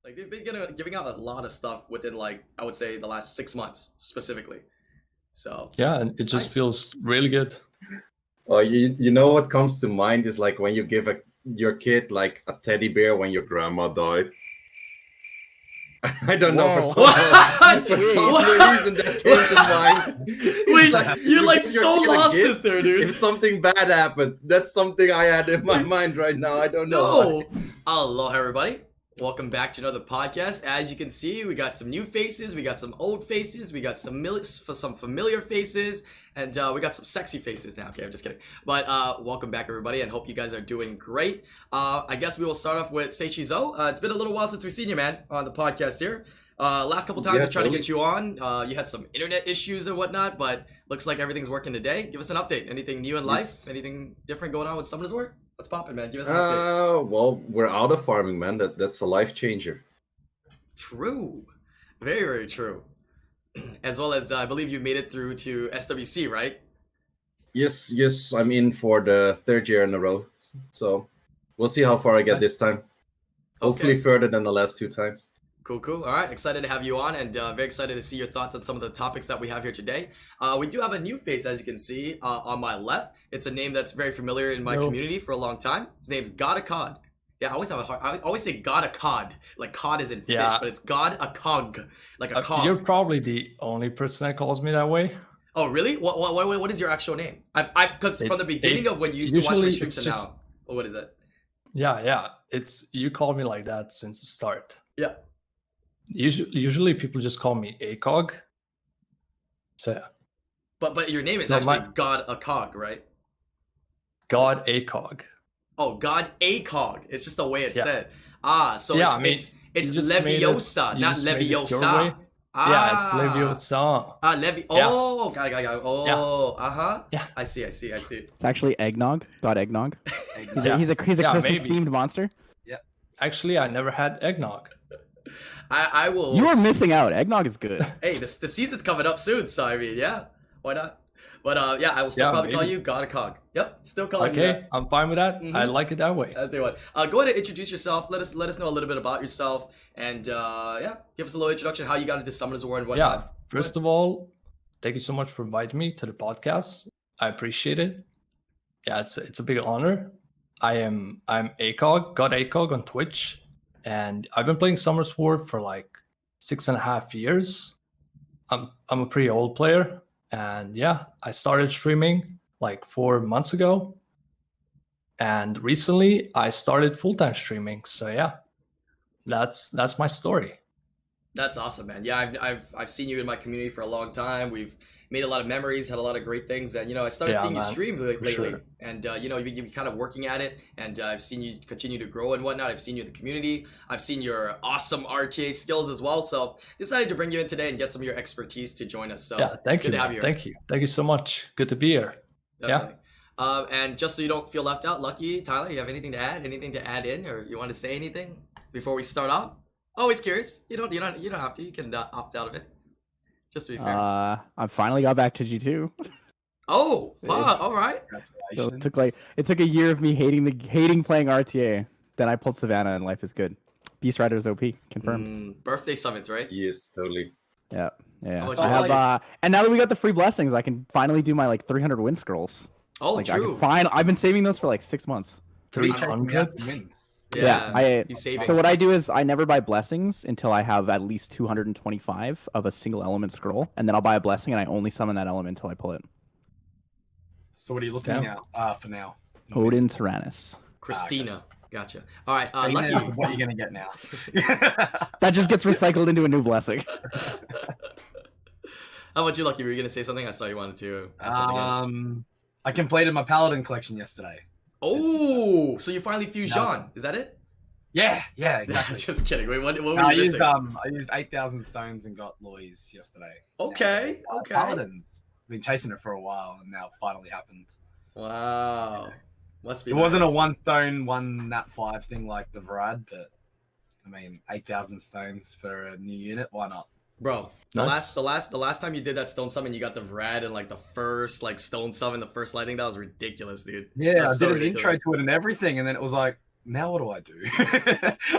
Like they've been giving out a lot of stuff within like I would say the last 6 months specifically. So yeah, and it just nice. feels really good. Oh, you know what comes to mind is like when you give your kid like a teddy bear when your grandma died. I don't know for some reason that came to mind. Wait, Like, you're like you're so gonna lost give- this there, dude. If something bad happened, that's something I had in my mind right now. I don't know. No. Aloha, everybody. Welcome back to another podcast. As you can see, we got some new faces, we got some old faces, we got some familiar faces, and we got some sexy faces now. Okay, I'm just kidding. But welcome back, everybody, and hope you guys are doing great. I guess we will start off with Seishizo. It's been a little while since we've seen you, man, on the podcast here. Last couple times Yeah, I tried to totally. get you on. You had some internet issues and whatnot, but looks like everything's working today. Give us an update. Anything new in life? Yes. Anything different going on with Summoner's War? What's poppin', man? Give us an update. Well, we're out of farming, man. That's a life changer. True. Very, very true. As well as, I believe you made it through to SWC, right? Yes, I'm in for the third year in a row. So we'll see how far I get this time. Hopefully Okay. further than the last two times. Cool. All right. Excited to have you on and very excited to see your thoughts on some of the topics that we have here today. We do have a new face, as you can see, on my left. It's a name that's very familiar in my Hello. community for a long time. His name's God a Cod. Yeah, I always say God a Cod. Like cod is in fish, Yeah. but it's God a Cog. Like a cog. You're probably the only person that calls me that way. Oh, really? What is your actual name? Because from the beginning of when you used to watch my usually streams to it's just- now. What is it? Yeah. It's you called me like that since the start. Yeah. Usually people just call me ACOG. So yeah, But your name is So actually my- God a Cog, right? God ACOG. Oh, God a Cog. It's just the way it's Yeah. said. So Yeah, it's I mean, it's you just made it- Leviosa, you not just made it your Leviosa. way. Yeah, it's Leviosa. Levi. Yeah. Oh, got it. Oh, Yeah. I see. It's actually eggnog. God eggnog. He's Yeah. a Christmas maybe. themed monster. Actually, I never had eggnog. I will. You are missing out. Eggnog is good. Hey, the season's coming up soon, so I mean, yeah, why not? But yeah, I will still Yeah, probably call maybe. you God a Cog. Yep, still calling you that. Okay, I'm fine with that. I Mhm. like it that way. As they would. Go ahead and introduce yourself. Let us know a little bit about yourself, and yeah, give us a little introduction how you got into Summoners War and whatnot. Yeah, first of all, thank you so much for inviting me to the podcast. I appreciate it. Yeah, it's a big honor. I'm ACOG, God ACOG on Twitch, and I've been playing Summoners War for like 6.5 years. I'm a pretty old player, and yeah, I started streaming like 4 months ago, and recently I started full-time streaming. So yeah, that's my story. That's awesome, man. Yeah, I've seen you in my community for a long time. We've made a lot of memories, had a lot of great things, and I started Yeah, seeing you man, stream for lately, sure. and you've been kind of working at it, and I've seen you continue to grow and whatnot. I've seen you in the community. I've seen your awesome RTA skills as well. So decided to bring you in today and get some of your expertise to join us. So Yeah, thank good you. to have man. you. Thank you so much. Good to be here. Definitely. And just so you don't feel left out, Lucky, Tyler, you have anything to add? Anything to add in, or you want to say anything before we start off? Always curious. You don't have to. You can opt out of it. Just to be fair. I finally got back to G2. Oh, wow. All right. So it took a year of me hating playing RTA. Then I pulled Savannah and life is good. Beast Rider's OP confirmed. Birthday summons, right? Yes, totally. Yeah. How about I you, have and now that we got the free blessings, I can finally do my like 300 win scrolls. Oh, Like I true. can I've been saving those for like 6 months. 300. Yeah, he's saving. So what I do is I never buy blessings until I have at least 225 of a single element scroll, and then I'll buy a blessing and I only summon that element until I pull it. So what are you looking Yeah. now? For now, Odin Tyrannus. Christina. Gotcha. All right, Stay Lucky. there with what you're gonna get now? That just gets recycled into a new blessing. How about you, Lucky? Were you gonna say something? I saw you wanted to add something. in. I completed my Paladin collection yesterday. Oh, so you finally fused No. Jean? Is that it? Yeah, exactly. Just kidding. Wait, what were No, I you used missing? I used 8,000 stones and got Lois yesterday. Okay, And, okay. Paladins. Been chasing it for a while, and now it finally happened. Wow. Must be. It wasn't a nice. 1 stone, 1 nat 5 thing like the Varad, but I mean, 8,000 stones for a new unit. Why not? Bro, Nice. the last time you did that stone summon, you got the Vrad and like the first like stone summon, the first lightning. That was ridiculous, dude. Yeah, That's I so did an ridiculous. intro to it and everything, and then it was like, now what do I do?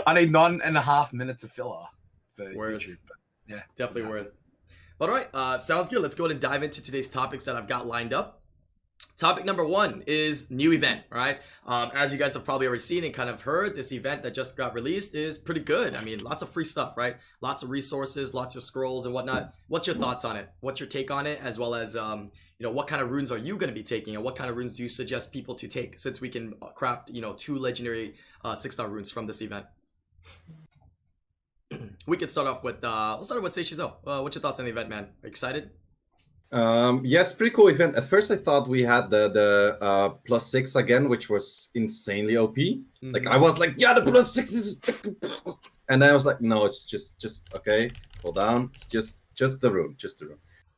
I need 9.5 minutes of filler for Word. YouTube. But yeah, Definitely worth. All right, sounds good. Let's go ahead and dive into today's topics that I've got lined up. Topic number 1 is new event, right? As you guys have probably already seen and kind of heard, this event that just got released is pretty good. I mean, lots of free stuff, right? Lots of resources, lots of scrolls and whatnot. What's your thoughts on it? What's your take on it? As well as, what kind of runes are you going to be taking, and what kind of runes do you suggest people to take, since we can craft, 2 legendary 6-star runes from this event? We can start off with, we'll start with Seishizo. What's your thoughts on the event, man? Are you excited? Yes, pretty cool event. At first, I thought we had the +6 again, which was insanely OP. Like I was like, yeah, the +6 is, and then I was like, no, it's just okay. Hold on, it's just the rune,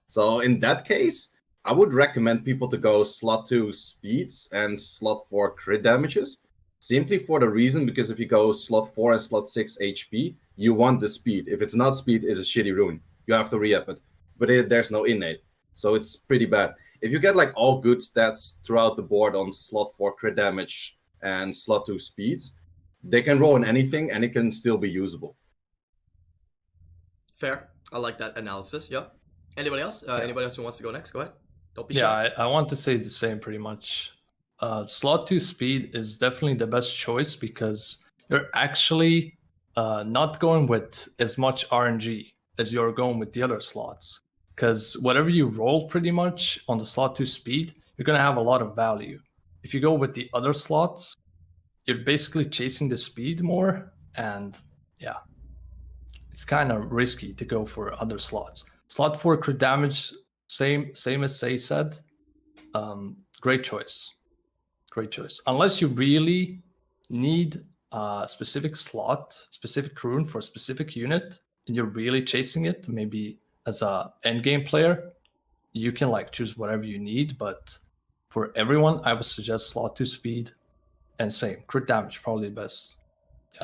So in that case, I would recommend people to go slot 2 speeds and slot 4 crit damages, simply for the reason because if you go slot 4 and slot 6 HP, you want the speed. If it's not speed, it's a shitty rune. You have to re-up it, but there's no innate. So it's pretty bad. If you get like all good stats throughout the board on slot 4 crit damage and slot 2 speeds, they can roll in anything and it can still be usable. Fair. I like that analysis. Yep. Anybody else? Anybody else who wants to go next? Go ahead. Don't be shy. Yeah, I want to say the same pretty much. Slot 2 speed is definitely the best choice because you're actually not going with as much RNG as you're going with the other slots. Because whatever you roll pretty much on the slot 2 speed, you're going to have a lot of value. If you go with the other slots, you're basically chasing the speed more. And yeah, it's kind of risky to go for other slots. Slot 4 crit damage, same as Say said. Great choice. Great choice. Unless you really need a specific slot, specific rune for a specific unit, and you're really chasing it, maybe as a endgame player, you can like choose whatever you need. But for everyone, I would suggest slot 2 speed and same crit damage, probably best.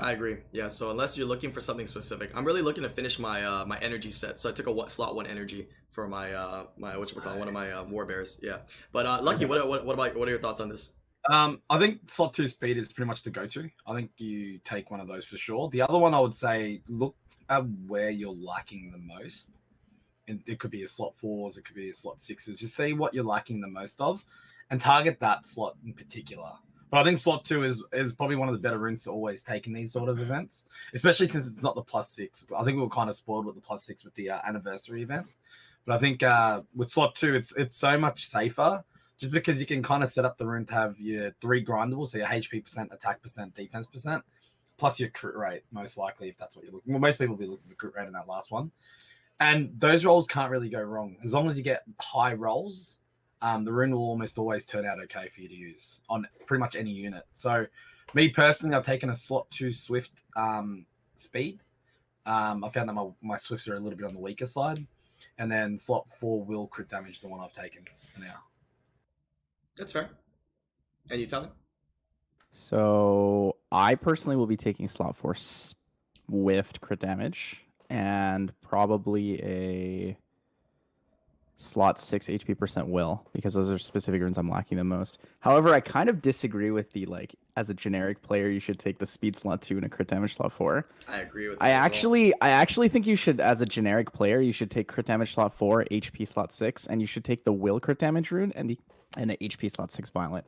I agree. Yeah. So unless you're looking for something specific, I'm really looking to finish my my energy set. So I took a slot 1 energy for my my one of my war bears. Yeah. But Lucky, what are your thoughts on this? I think slot 2 speed is pretty much the go-to. I think you take one of those for sure. The other one I would say, look at where you're lacking the most. And it could be a slot 4s, it could be a slot 6s. Just see what you're lacking the most of and target that slot in particular. But I think slot 2 is probably one of the better runes to always take in these sort of events, especially since it's not the +6. I think we were kind of spoiled with the +6 with the anniversary event. But I think with slot 2, it's so much safer just because you can kind of set up the rune to have your 3 grindables, so your HP percent, attack percent, defense percent, plus your crit rate, most likely, if that's what you're looking for. Well, most people will be looking for crit rate in that last one. And those rolls can't really go wrong. As long as you get high rolls, the rune will almost always turn out okay for you to use on pretty much any unit. So me personally, I've taken a slot 2 Swift speed. I found that my Swifts are a little bit on the weaker side. And then slot 4 will crit damage is the one I've taken for now. That's fair. And you tell me? So I personally will be taking slot 4 Swift crit damage and probably a slot 6 HP percent will, because those are specific runes I'm lacking the most. However, I kind of disagree with the like, as a generic player, you should take the speed slot 2 and a crit damage slot 4. I agree with that. I actually think you should, as a generic player, you should take crit damage slot 4, HP slot 6, and you should take the will crit damage rune and the HP slot 6 violent.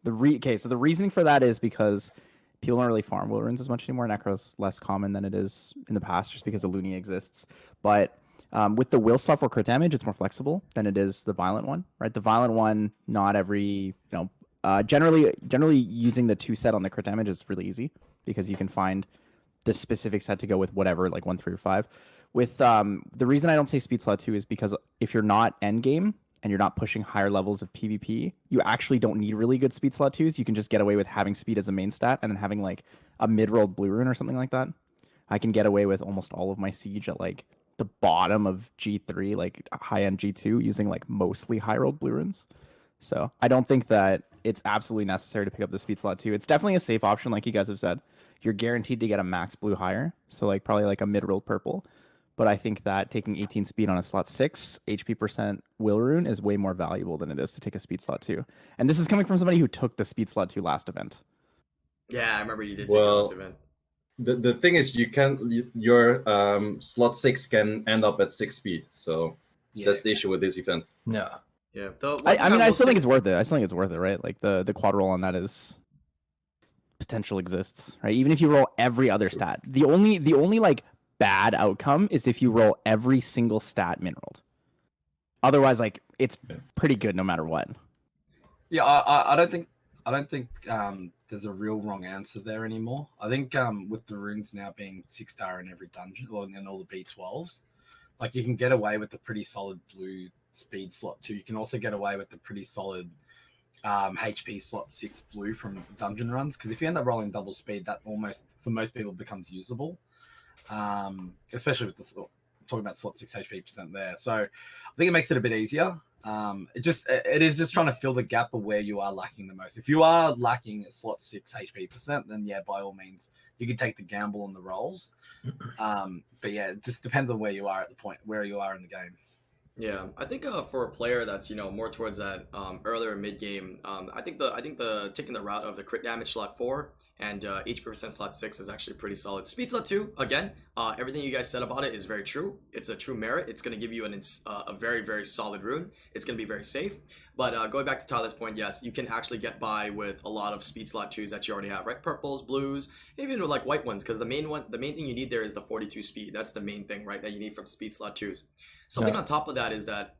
So the reasoning for that is because people don't really farm will runes as much anymore. Necro's less common than it is in the past just because Lunia exists. But with the will slot for crit damage, it's more flexible than it is the violent one, right? The violent one, not every, generally using the 2 set on the crit damage is really easy because you can find the specific set to go with whatever, like 1, 3, or 5. With the reason I don't say speed slot 2 is because if you're not endgame and you're not pushing higher levels of PvP, you actually don't need really good speed slot 2s. You can just get away with having speed as a main stat and then having like a mid-rolled blue rune or something like that. I can get away with almost all of my siege at like the bottom of G3, like high-end G2, using like mostly high-rolled blue runes. So I don't think that it's absolutely necessary to pick up the speed slot 2. It's definitely a safe option, like you guys have said. You're guaranteed to get a max blue higher, so like probably like a mid-rolled purple. But I think that taking 18 speed on a slot 6 HP percent will rune is way more valuable than it is to take a speed slot 2. And this is coming from somebody who took the speed slot 2 last event. Yeah, I remember you did take it on this Well, event. the thing is, your slot 6 can end up at 6 speed. So Yeah. that's the issue with this event. Yeah. Yeah. The one I thing mean, I will still think say- it's worth it. I still think it's worth it, right? Like the quad roll on that is potential exists, right? Even if you roll every other stat, the only like bad outcome is if you roll every single stat min rolled. Otherwise, like it's pretty good no matter what. Yeah, I don't think there's a real wrong answer there anymore. I think with the runes now being 6-star in every dungeon, well, and all the B12s, like you can get away with the pretty solid blue speed slot 2. You can also get away with the pretty solid HP slot 6 blue from dungeon runs, because if you end up rolling double speed, that almost for most people becomes usable, especially with the talking about slot 6 HP percent there. So I think it makes it a bit easier. It is just trying to fill the gap of where you are lacking the most. If you are lacking at slot 6 HP percent, then yeah, by all means you can take the gamble on the rolls. But yeah, it just depends on where you are at the point where you are in the game. Yeah, I think for a player that's more towards that earlier mid game, I think the taking the route of the crit damage slot 4 and HP percent slot 6 is actually pretty solid. Speed slot 2, again, everything you guys said about it is very true. It's a true merit. It's going to give you a very, very solid rune. It's going to be very safe. But going back to Tyler's point, yes, you can actually get by with a lot of speed slot 2s that you already have, right? Purples, blues, even with like white ones, because the main thing you need there is the 42 speed. That's the main thing, right, that you need from speed slot 2s. Something on top of that is that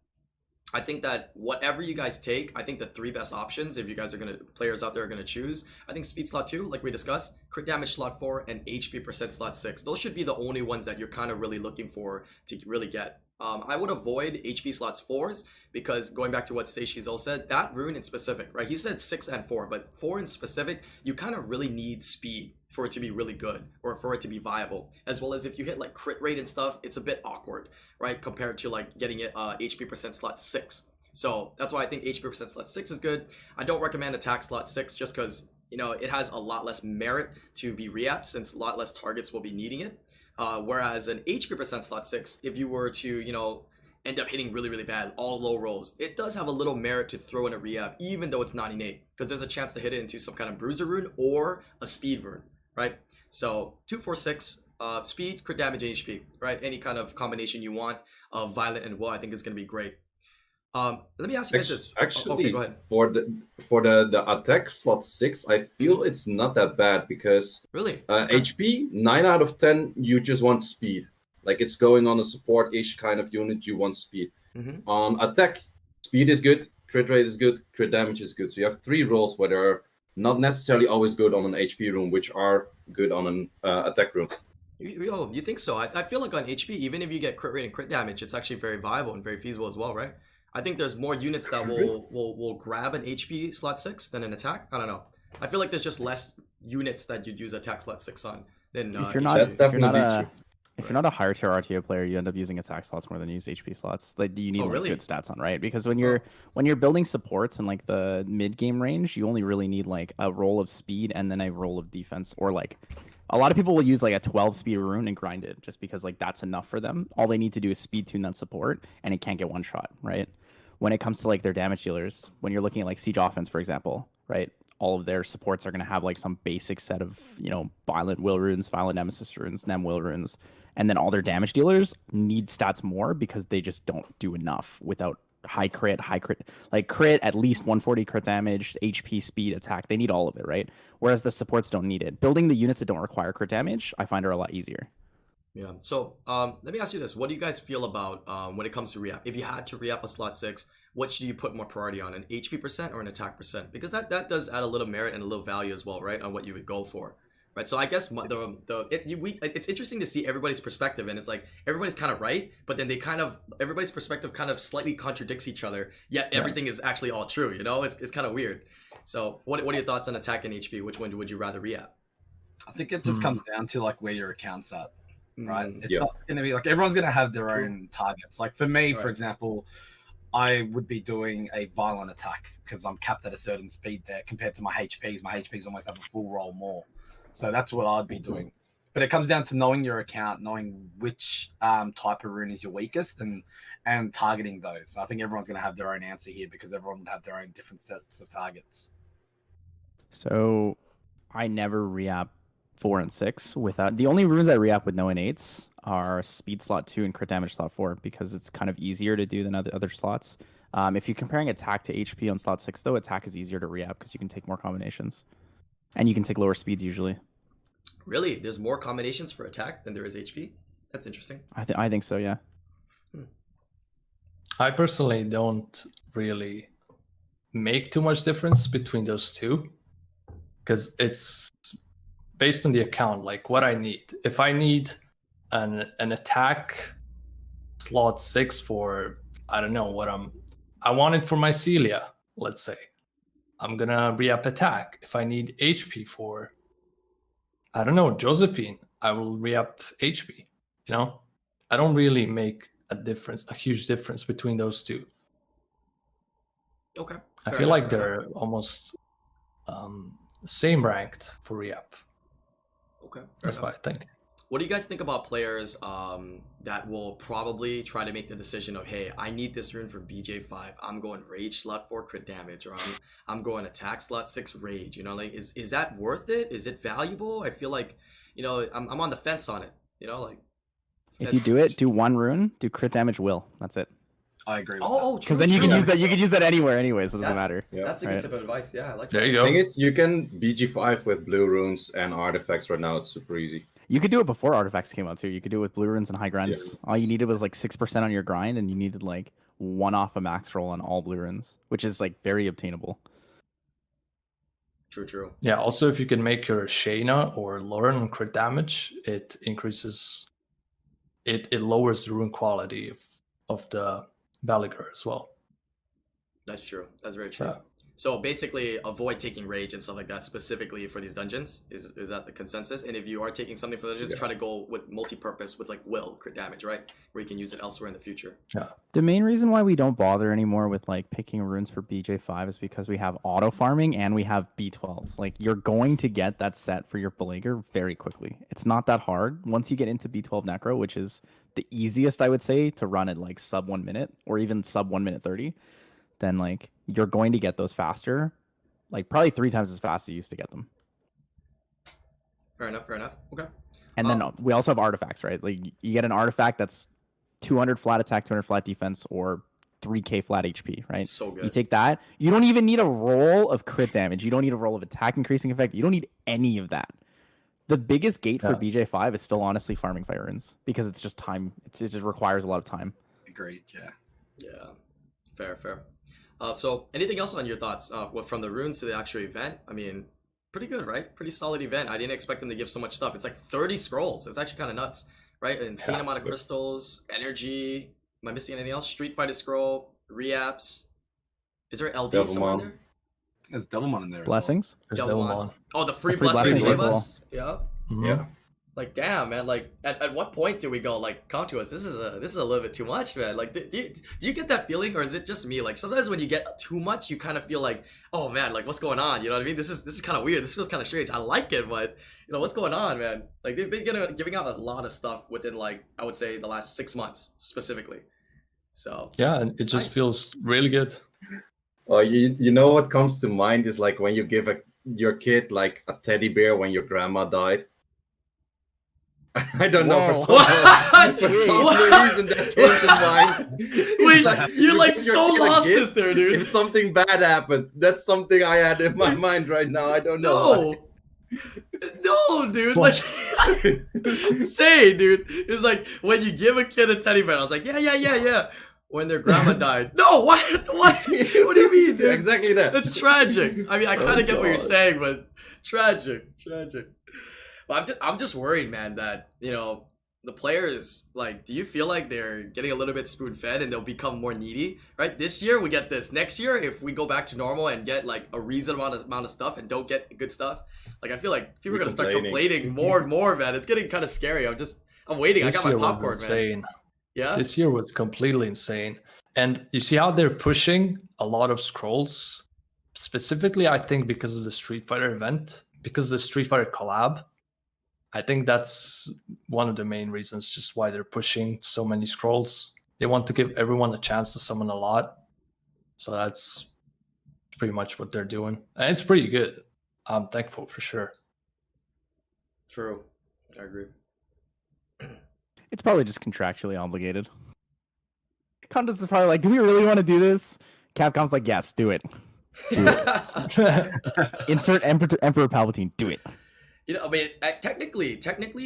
I think that whatever you guys take, I think the 3 best options, if you guys are players out there are gonna choose, I think speed slot 2, like we discussed, crit damage slot 4, and HP percent slot 6. Those should be the only ones that you're kind of really looking for to really get. I would avoid HP slots 4s because going back to what Seishizo said, that rune in specific, right? He said 6 and 4, but 4 in specific, you kind of really need speed for it to be really good or for it to be viable. As well as if you hit like crit rate and stuff, it's a bit awkward, right? Compared to like getting it HP percent slot 6. So that's why I think HP percent slot 6 is good. I don't recommend attack slot 6 just because, it has a lot less merit to be reapped since a lot less targets will be needing it. Whereas an HP percent slot 6, if you were to, end up hitting really, really bad, all low rolls, it does have a little merit to throw in a re-app, even though it's not innate, because there's a chance to hit it into some kind of bruiser rune or a speed rune, right? So 2, 4, 6, speed, crit damage, HP, right? Any kind of combination you want of violent and will, I think is going to be great. Let me ask you guys this. Actually, Okay, go ahead. for the attack slot 6, I feel it's not that bad because Really? HP 9 out of 10 you just want speed. Like it's going on a support-ish kind of unit, you want speed. Mm-hmm. On attack, speed is good, crit rate is good, crit damage is good. So you have 3 rolls where they're not necessarily always good on an HP rune, which are good on an attack rune. You think so? I feel like on HP, even if you get crit rate and crit damage, it's actually very viable and very feasible as well, right? I think there's more units that will grab an HP slot 6 than an attack. I don't know. I feel like there's just less units that you'd use attack slot 6 on than If you're HP. not, That's definitely if you're not a higher tier RTO player, you end up using attack slots more than you use HP slots. Like you need really? good stats on, right? Because when you're building supports in like the mid game range, you only really need like a roll of speed and then a roll of defense, or like a lot of people will use like a 12 speed rune and grind it just because like that's enough for them. All they need to do is speed tune that support and it can't get one shot, right? When it comes to like their damage dealers, when you're looking at like siege offense, for example, right? All of their supports are going to have like some basic set of, violent will runes, violent nemesis runes, nem will runes. And then all their damage dealers need stats more because they just don't do enough without high crit, like crit, at least 140 crit damage, HP, speed, attack. They need all of it, right? Whereas the supports don't need it. Building the units that don't require crit damage, I find are a lot easier. Yeah. So let me ask you this: what do you guys feel about when it comes to re-app? If you had to re-app a slot 6, what should you put more priority on, an HP percent or an attack percent? Because that does add a little merit and a little value as well, right? On what you would go for, right? So I guess it's interesting to see everybody's perspective, and it's like everybody's kind of right, but then everybody's perspective kind of slightly contradicts each other. Yet everything is actually all true. It's kind of weird. So what are your thoughts on attack and HP? Which one would you rather re-app? I think it just comes down to like where your account's at. Right, it's Yeah. not going to be like everyone's going to have their own targets. Like for me, for example, I would be doing a violent attack because I'm capped at a certain speed there compared to my HPs. My HPs almost have a full roll more, so that's what I'd be doing. But it comes down to knowing your account, knowing which type of rune is your weakest, and targeting those. I think everyone's going to have their own answer here because everyone would have their own different sets of targets. So I never re-app 4 and 6 without. The only runes I re-app with no innates are speed slot 2 and crit damage slot 4 because it's kind of easier to do than other slots. If you're comparing attack to HP on slot 6, though, attack is easier to re-app because you can take more combinations. And you can take lower speeds usually. Really? There's more combinations for attack than there is HP? That's interesting. I think so, yeah. I personally don't really make too much difference between those two because it's based on the account, like what I need. If I need an attack slot 6 for, I don't know what I want it for my Celia, let's say, I'm gonna re-up attack. If I need HP for, I don't know, Josephine, I will re-up HP. You know, I don't really make a huge difference between those two. Okay. I fair feel enough, like fair enough. they're almost same ranked for re-up. Okay. fair That's enough. what I think. What do you guys think about players that will probably try to make the decision of, hey, I need this rune for BJ5. I'm going rage slot 4 crit damage, or I'm going attack slot 6 rage. You know, like is that worth it? Is it valuable? I feel like, you know, I'm on the fence on it. You know, like If you do it, do 1 rune, do crit damage will. That's it. I agree with oh, Because then you can use that. You can use that anywhere, anyways. So it doesn't matter. Yeah. That's a good Right. tip of advice. Yeah, I like There that. you The go. thing is, you can BG5 with blue runes and artifacts right now. It's super easy. You could do it before artifacts came out too. You could do it with blue runes and high grinds. All you needed was like 6% on your grind, and you needed like 1 off a max roll on all blue runes, which is like very obtainable. True. Yeah, also if you can make your Shayna or Lauren on crit damage, it increases, it lowers the rune quality of the Valiger as well. That's true. That's very true. Yeah. So basically, avoid taking rage and stuff like that specifically for these dungeons. Is that the consensus? And if you are taking something for dungeons, try to go with multi-purpose with like will crit damage, right? Where you can use it elsewhere in the future. Yeah. The main reason why we don't bother anymore with like picking runes for BJ5 is because we have auto farming and we have B12s. Like you're going to get that set for your Belager very quickly. It's not that hard. Once you get into B12 Necro, which is the easiest I would say to run at like sub 1 minute or even sub 1 minute 30, then like you're going to get those faster, like probably 3 times as fast as you used to get them. Fair enough. Okay. And then we also have artifacts, right? Like you get an artifact that's 200 flat attack, 200 flat defense, or 3k flat HP, right? So good. You take that. You don't even need a roll of crit damage. You don't need a roll of attack increasing effect. You don't need any of that. The biggest gate for BJ5 is still honestly farming fire runes because it's just time. It just requires a lot of time. Agreed. Yeah. Yeah. Fair. So anything else on your thoughts from the runes to the actual event? I mean, pretty good, right? Pretty solid event. I didn't expect them to give so much stuff. It's like 30 scrolls. It's actually kind of nuts, right? An insane amount of crystals, energy. Am I missing anything else? Street Fighter scroll, reapps. Is there LD Devilmon. somewhere in there? There's Devilmon in there. Blessings. There's Devilmon. Devilmon. Oh, the free The free blessings blessings gave are us. Yeah. Mhm. Yeah. Like damn, man. Like at what point do we go like come to us? This is a little bit too much, man. Like do you get that feeling, or is it just me? Like sometimes when you get too much, you kind of feel like, oh man, like what's going on? You know what I mean? This is kind of weird. This feels kind of strange. I like it, but you know what's going on, man? Like they've been giving out a lot of stuff within like I would say the last 6 months specifically. So Yeah, it's- and it it's just nice. feels really good. Oh, you know what comes to mind is like when you give your kid like a teddy bear when your grandma died. I don't know for some, What? for some What? reason that came to mind. Wait, Like, you're like give your so kid a lost gift. this there, dude. If something bad happened, that's something I had in my mind right now. I don't know. No, dude. Like, say, dude. It's like when you give a kid a teddy bear. I was like, yeah. When their grandma died. No, what? What do you mean, dude? Exactly that. That's tragic. I mean, I kind of get what you're God. saying, but tragic. Well, I'm just worried, man, that, you know, the players, like, do you feel like they're getting a little bit spoon-fed and they'll become more needy, right? This year, we get this. Next year, if we go back to normal and get, like, a reasonable amount of stuff and don't get good stuff, like, I feel like people are going to start complaining more and more, man. It's getting kind of scary. I'm waiting. This I got my year was popcorn, man. insane. Yeah? This year was completely insane. And you see how they're pushing a lot of scrolls, specifically, I think, because of the Street Fighter event, because of the Street Fighter collab. I think that's one of the main reasons just why they're pushing so many scrolls. They want to give everyone a chance to summon a lot. So that's pretty much what they're doing. And it's pretty good. I'm thankful for sure. True. I agree. It's probably just contractually obligated. Condos is probably like, do we really want to do this? Capcom's like, yes, do it. Do it. Insert Emperor Palpatine. Do it. You know, I mean, technically,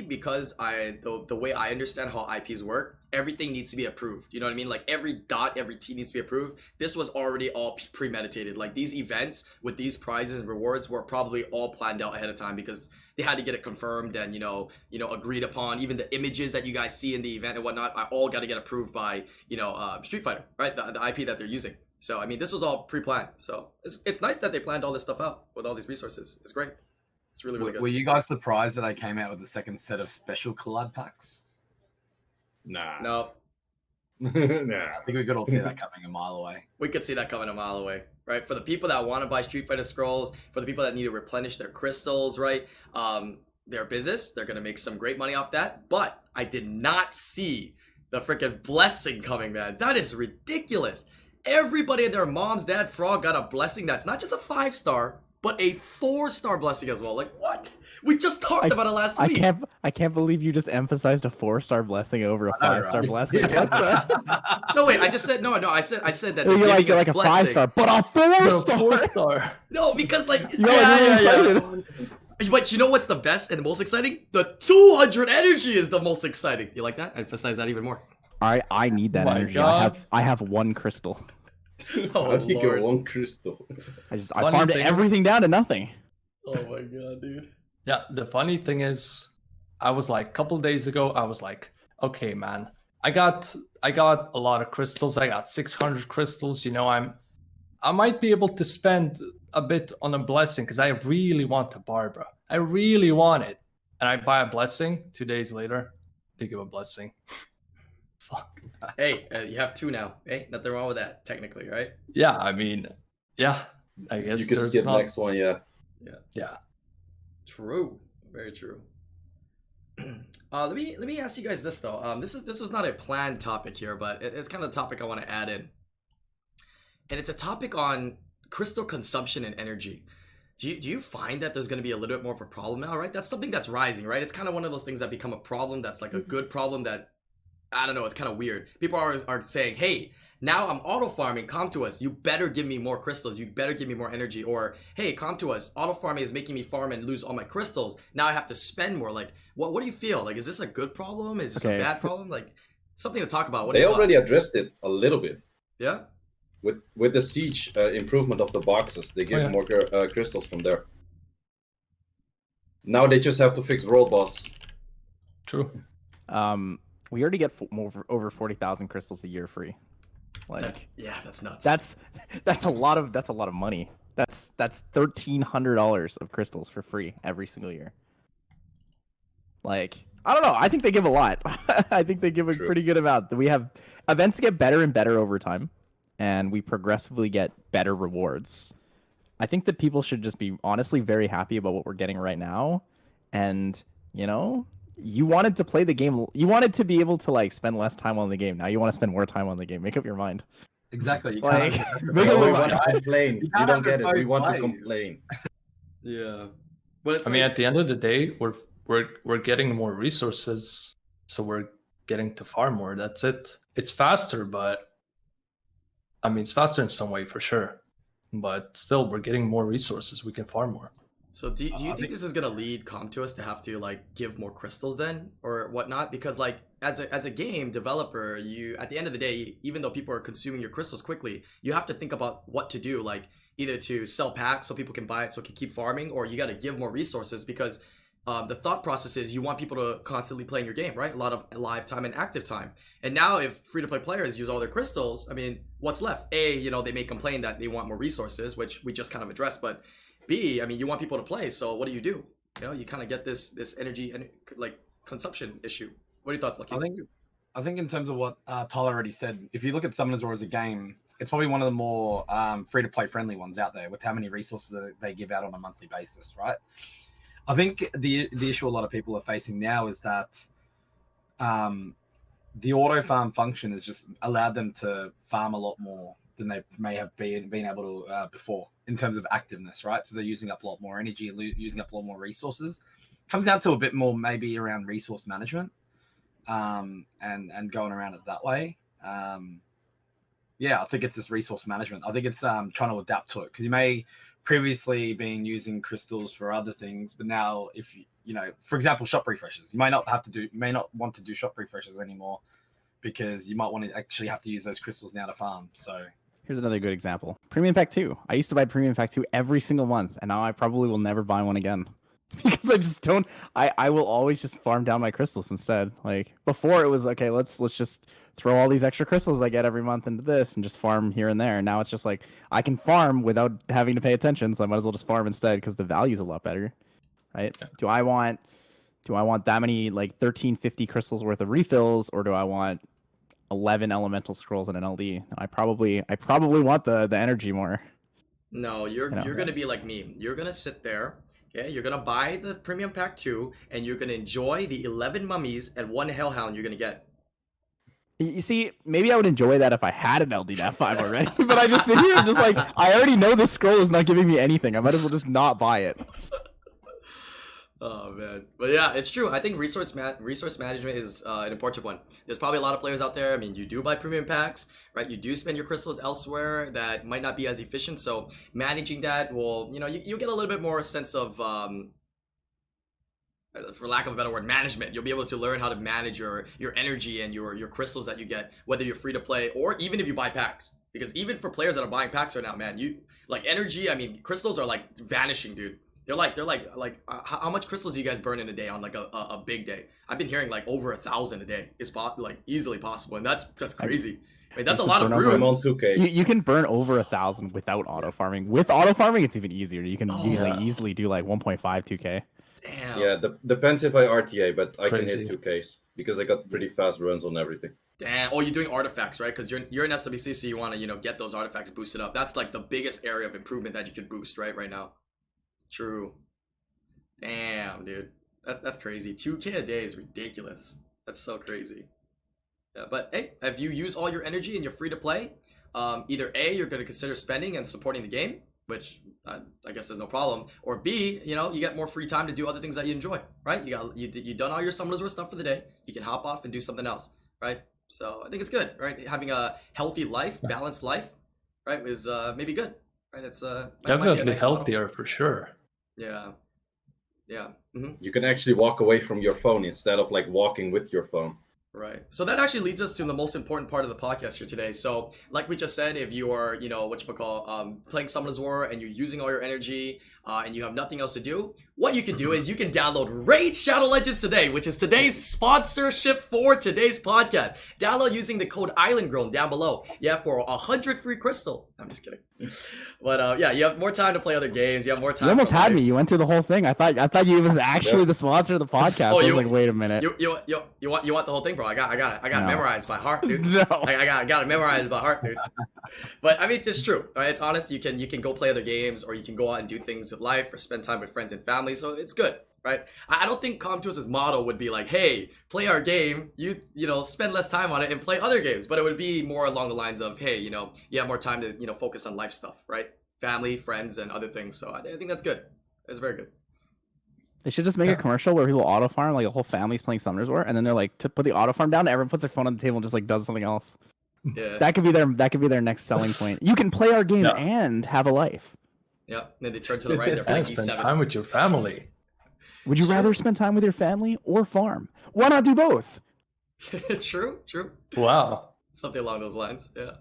because the way I understand how IPs work, everything needs to be approved. You know what I mean? Like every dot, every T needs to be approved. This was already all premeditated. Like these events with these prizes and rewards were probably all planned out ahead of time because they had to get it confirmed and agreed upon. Even the images that you guys see in the event and whatnot, I all got to get approved by Street Fighter, right? The IP that they're using. So I mean, this was all pre-planned. So it's nice that they planned all this stuff out with all these resources. It's great. It's really, really good. Were you guys surprised that they came out with the second set of special collab packs? Nah. No, Nah. I think we could all see that coming a mile away. we could see that coming a mile away, right? For the people that want to buy Street Fighter Scrolls, for the people that need to replenish their crystals, right? Their business, they're gonna make some great money off that. But I did not see the freaking blessing coming, man. That is ridiculous. Everybody and their mom's dad frog got a blessing that's not just a 5-star, but a 4-star blessing as well. Like what? We just talked about it last week. I can't believe you just emphasized a 4-star blessing over a I know, 5-star right? blessing. What's that? No, wait. I just said no. I said that. You're they're like, giving us a blessing. 5-star, but a 4-star. 4-star. No, because like You guys really excited. But you know what's the best and the most exciting? The 200 energy is the most exciting. You like that? I emphasize that even more. I need that Oh my energy. God. I have one crystal. Oh, How do you Lord. get one crystal? I Funny farmed thing- everything down to nothing. Oh my god, dude. Yeah, the funny thing is, I was like, a couple days ago, I was like, okay, man, I got a lot of crystals. I got 600 crystals. You know, I might be able to spend a bit on a blessing because I really want a Barbara. I really want it, and I buy a blessing. 2 days later, they give a blessing. Fuck. Hey, you have 2 now. Hey, nothing wrong with that, technically, right? Yeah, I mean, yeah, I guess You can there's skip not. next one, yeah. Yeah. True. Very true. Let me ask you guys this though. This was not a planned topic here, but it's kind of a topic I want to add in, and it's a topic on crystal consumption and energy. Do you find that there's going to be a little bit more of a problem now, right? That's something that's rising, right? It's kind of one of those things that become a problem that's like a good problem that, I don't know, it's kind of weird. People are saying, hey, now I'm auto farming, come to us. You better give me more crystals. You better give me more energy. Or, hey, come to us. Auto farming is making me farm and lose all my crystals. Now I have to spend more. Like, what do you feel? Like, is this a good problem? Is this a bad problem? Like, something to talk about. What are They your already thoughts? addressed it a little bit. Yeah? With the siege improvement of the boxes, they give yeah. more crystals from there. Now they just have to fix world boss. True. We already get over 40,000 crystals a year free. Yeah, that's nuts. That's a lot of money. That's $1,300 of crystals for free every single year. Like, I don't know. I think they give a lot. I think they give a True. pretty good amount. We have events get better and better over time, and we progressively get better rewards. I think that people should just be honestly very happy about what we're getting right now. And, you wanted to play the game. You wanted to be able to like spend less time on the game. Now you want to spend more time on the game. Make up your mind. Exactly. You Like, can't make No, up we your want mind. to complain. You can't don't have get it. both We want to ways. complain. yeah. But it's I mean, at the end of the day, we're getting more resources, so we're getting to farm more. That's it. It's faster, but I mean, it's faster in some way for sure. But still, we're getting more resources. We can farm more. So do you think this is gonna lead Comtuous to have to like give more crystals then or whatnot? Because like as a game developer, you at the end of the day, even though people are consuming your crystals quickly, you have to think about what to do. Like either to sell packs so people can buy it so it can keep farming, or you got to give more resources because the thought process is you want people to constantly play in your game, right? A lot of live time and active time. And now if free-to-play players use all their crystals, I mean, what's left? A, they may complain that they want more resources, which we just kind of addressed, but B, I mean, you want people to play, so what do? You kind of get this energy and like consumption issue. What are your thoughts, Lucky? I think in terms of what Tyler already said, if you look at Summoners War as a game, it's probably one of the more free-to-play friendly ones out there with how many resources that they give out on a monthly basis, right? I think the issue a lot of people are facing now is that the auto farm function has just allowed them to farm a lot more than they may have been able to before in terms of activeness, right? So they're using up a lot more energy, using up a lot more resources. comes down to a bit more maybe around resource management, and going around it that way. Yeah, I think it's just resource management. I think it's trying to adapt to it, because you may previously been using crystals for other things, but now if you know, for example, shop refreshes, you may not want to do shop refreshes anymore, because you might want to actually have to use those crystals now to farm. So Here's another good example. Premium Pack 2. I used to buy Premium Pack 2 every single month, and now I probably will never buy one again. Because I just don't I will always just farm down my crystals instead. Like before it was okay, let's just throw all these extra crystals I get every month into this and just farm here and there. And now it's just like I can farm without having to pay attention, so I might as well just farm instead because the value's a lot better. Right? Yeah. Do I want that many like 1350 crystals worth of refills, or do I want 11 elemental scrolls and an LD? I probably want the energy more. No, you're gonna be like me. You're gonna sit there, okay? You're gonna buy the Premium Pack 2, and you're gonna enjoy the 11 mummies and 1 hellhound you're gonna get. You see, maybe I would enjoy that if I had an LD.5 already. But I just sit here and just like, I already know this scroll is not giving me anything. I might as well just not buy it. Oh man, but yeah, it's true. I think resource management is an important one. There's probably a lot of players out there. I mean, you do buy premium packs, right? You do spend your crystals elsewhere that might not be as efficient. So managing that will, you get a little bit more sense of, for lack of a better word, management. You'll be able to learn how to manage your energy and your crystals that you get, whether you're free to play or even if you buy packs. Because even for players that are buying packs right now, man, you like energy. I mean, crystals are like vanishing, dude. They're like how much crystals do you guys burn in a day on like a big day? I've been hearing like over 1,000 a day. It's like easily possible, and that's crazy. I mean, that's a lot of runes. I'm on 2K. You can burn over 1,000 without auto farming. With auto farming, it's even easier. You can like easily do like 1.5, 2K. Damn. Yeah, depends if I RTA, but I Crazy. can hit 2Ks because I got pretty fast runs on everything. Damn. Oh, you're doing artifacts, right? Because you're in SWC, so you want to get those artifacts boosted up. That's like the biggest area of improvement that you could boost right now. True. Damn, dude. That's crazy. 2K a day is ridiculous. That's so crazy. Yeah, but hey, if you use all your energy and you're free to play, either A, you're going to consider spending and supporting the game, which I guess there's no problem, or B, you get more free time to do other things that you enjoy, right? You done all your Summoners War stuff for the day. You can hop off and do something else, right? So I think it's good, right? Having a healthy life, balanced life, right, is maybe good, right? It's definitely nice healthier model. For sure. Yeah. Yeah. Mm-hmm. You can actually walk away from your phone instead of like walking with your phone. Right. So that actually leads us to the most important part of the podcast here today. So like we just said, if you are, playing Summoners War and you're using all your energy and you have nothing else to do, what you can do is you can download Raid Shadow Legends today, which is today's sponsorship for today's podcast. Download using the code IslandGrown down below. Yeah, for 100 free crystal. I'm just kidding. But yeah, you have more time to play other games. You have more time. You almost had me. You went through the whole thing. I thought you was actually the sponsor of the podcast. I was like, wait a minute. You want the whole thing, bro? I got it memorized by heart, dude. No. I got it memorized by heart, dude. But I mean, it's true. Right? It's honest. You can go play other games, or you can go out and do things with life, or spend time with friends and family. So it's good, right? I don't think Com2's motto would be like, hey, play our game, you spend less time on it and play other games. But it would be more along the lines of, hey, you have more time to focus on life stuff, right? Family, friends, and other things. So I think that's good. It's very good. They should just make a commercial where people auto farm, like a whole family's playing Summoners War, and then they're like, to put the auto farm down, everyone puts their phone on the table and just like does something else. Yeah. That could be their next selling point. You can play our game and have a life. Yeah. And then they turn to the right and they're playing and E7. spend time with your family. Would you rather spend time with your family or farm? Why not do both? True. Wow. Something along those lines. Yeah.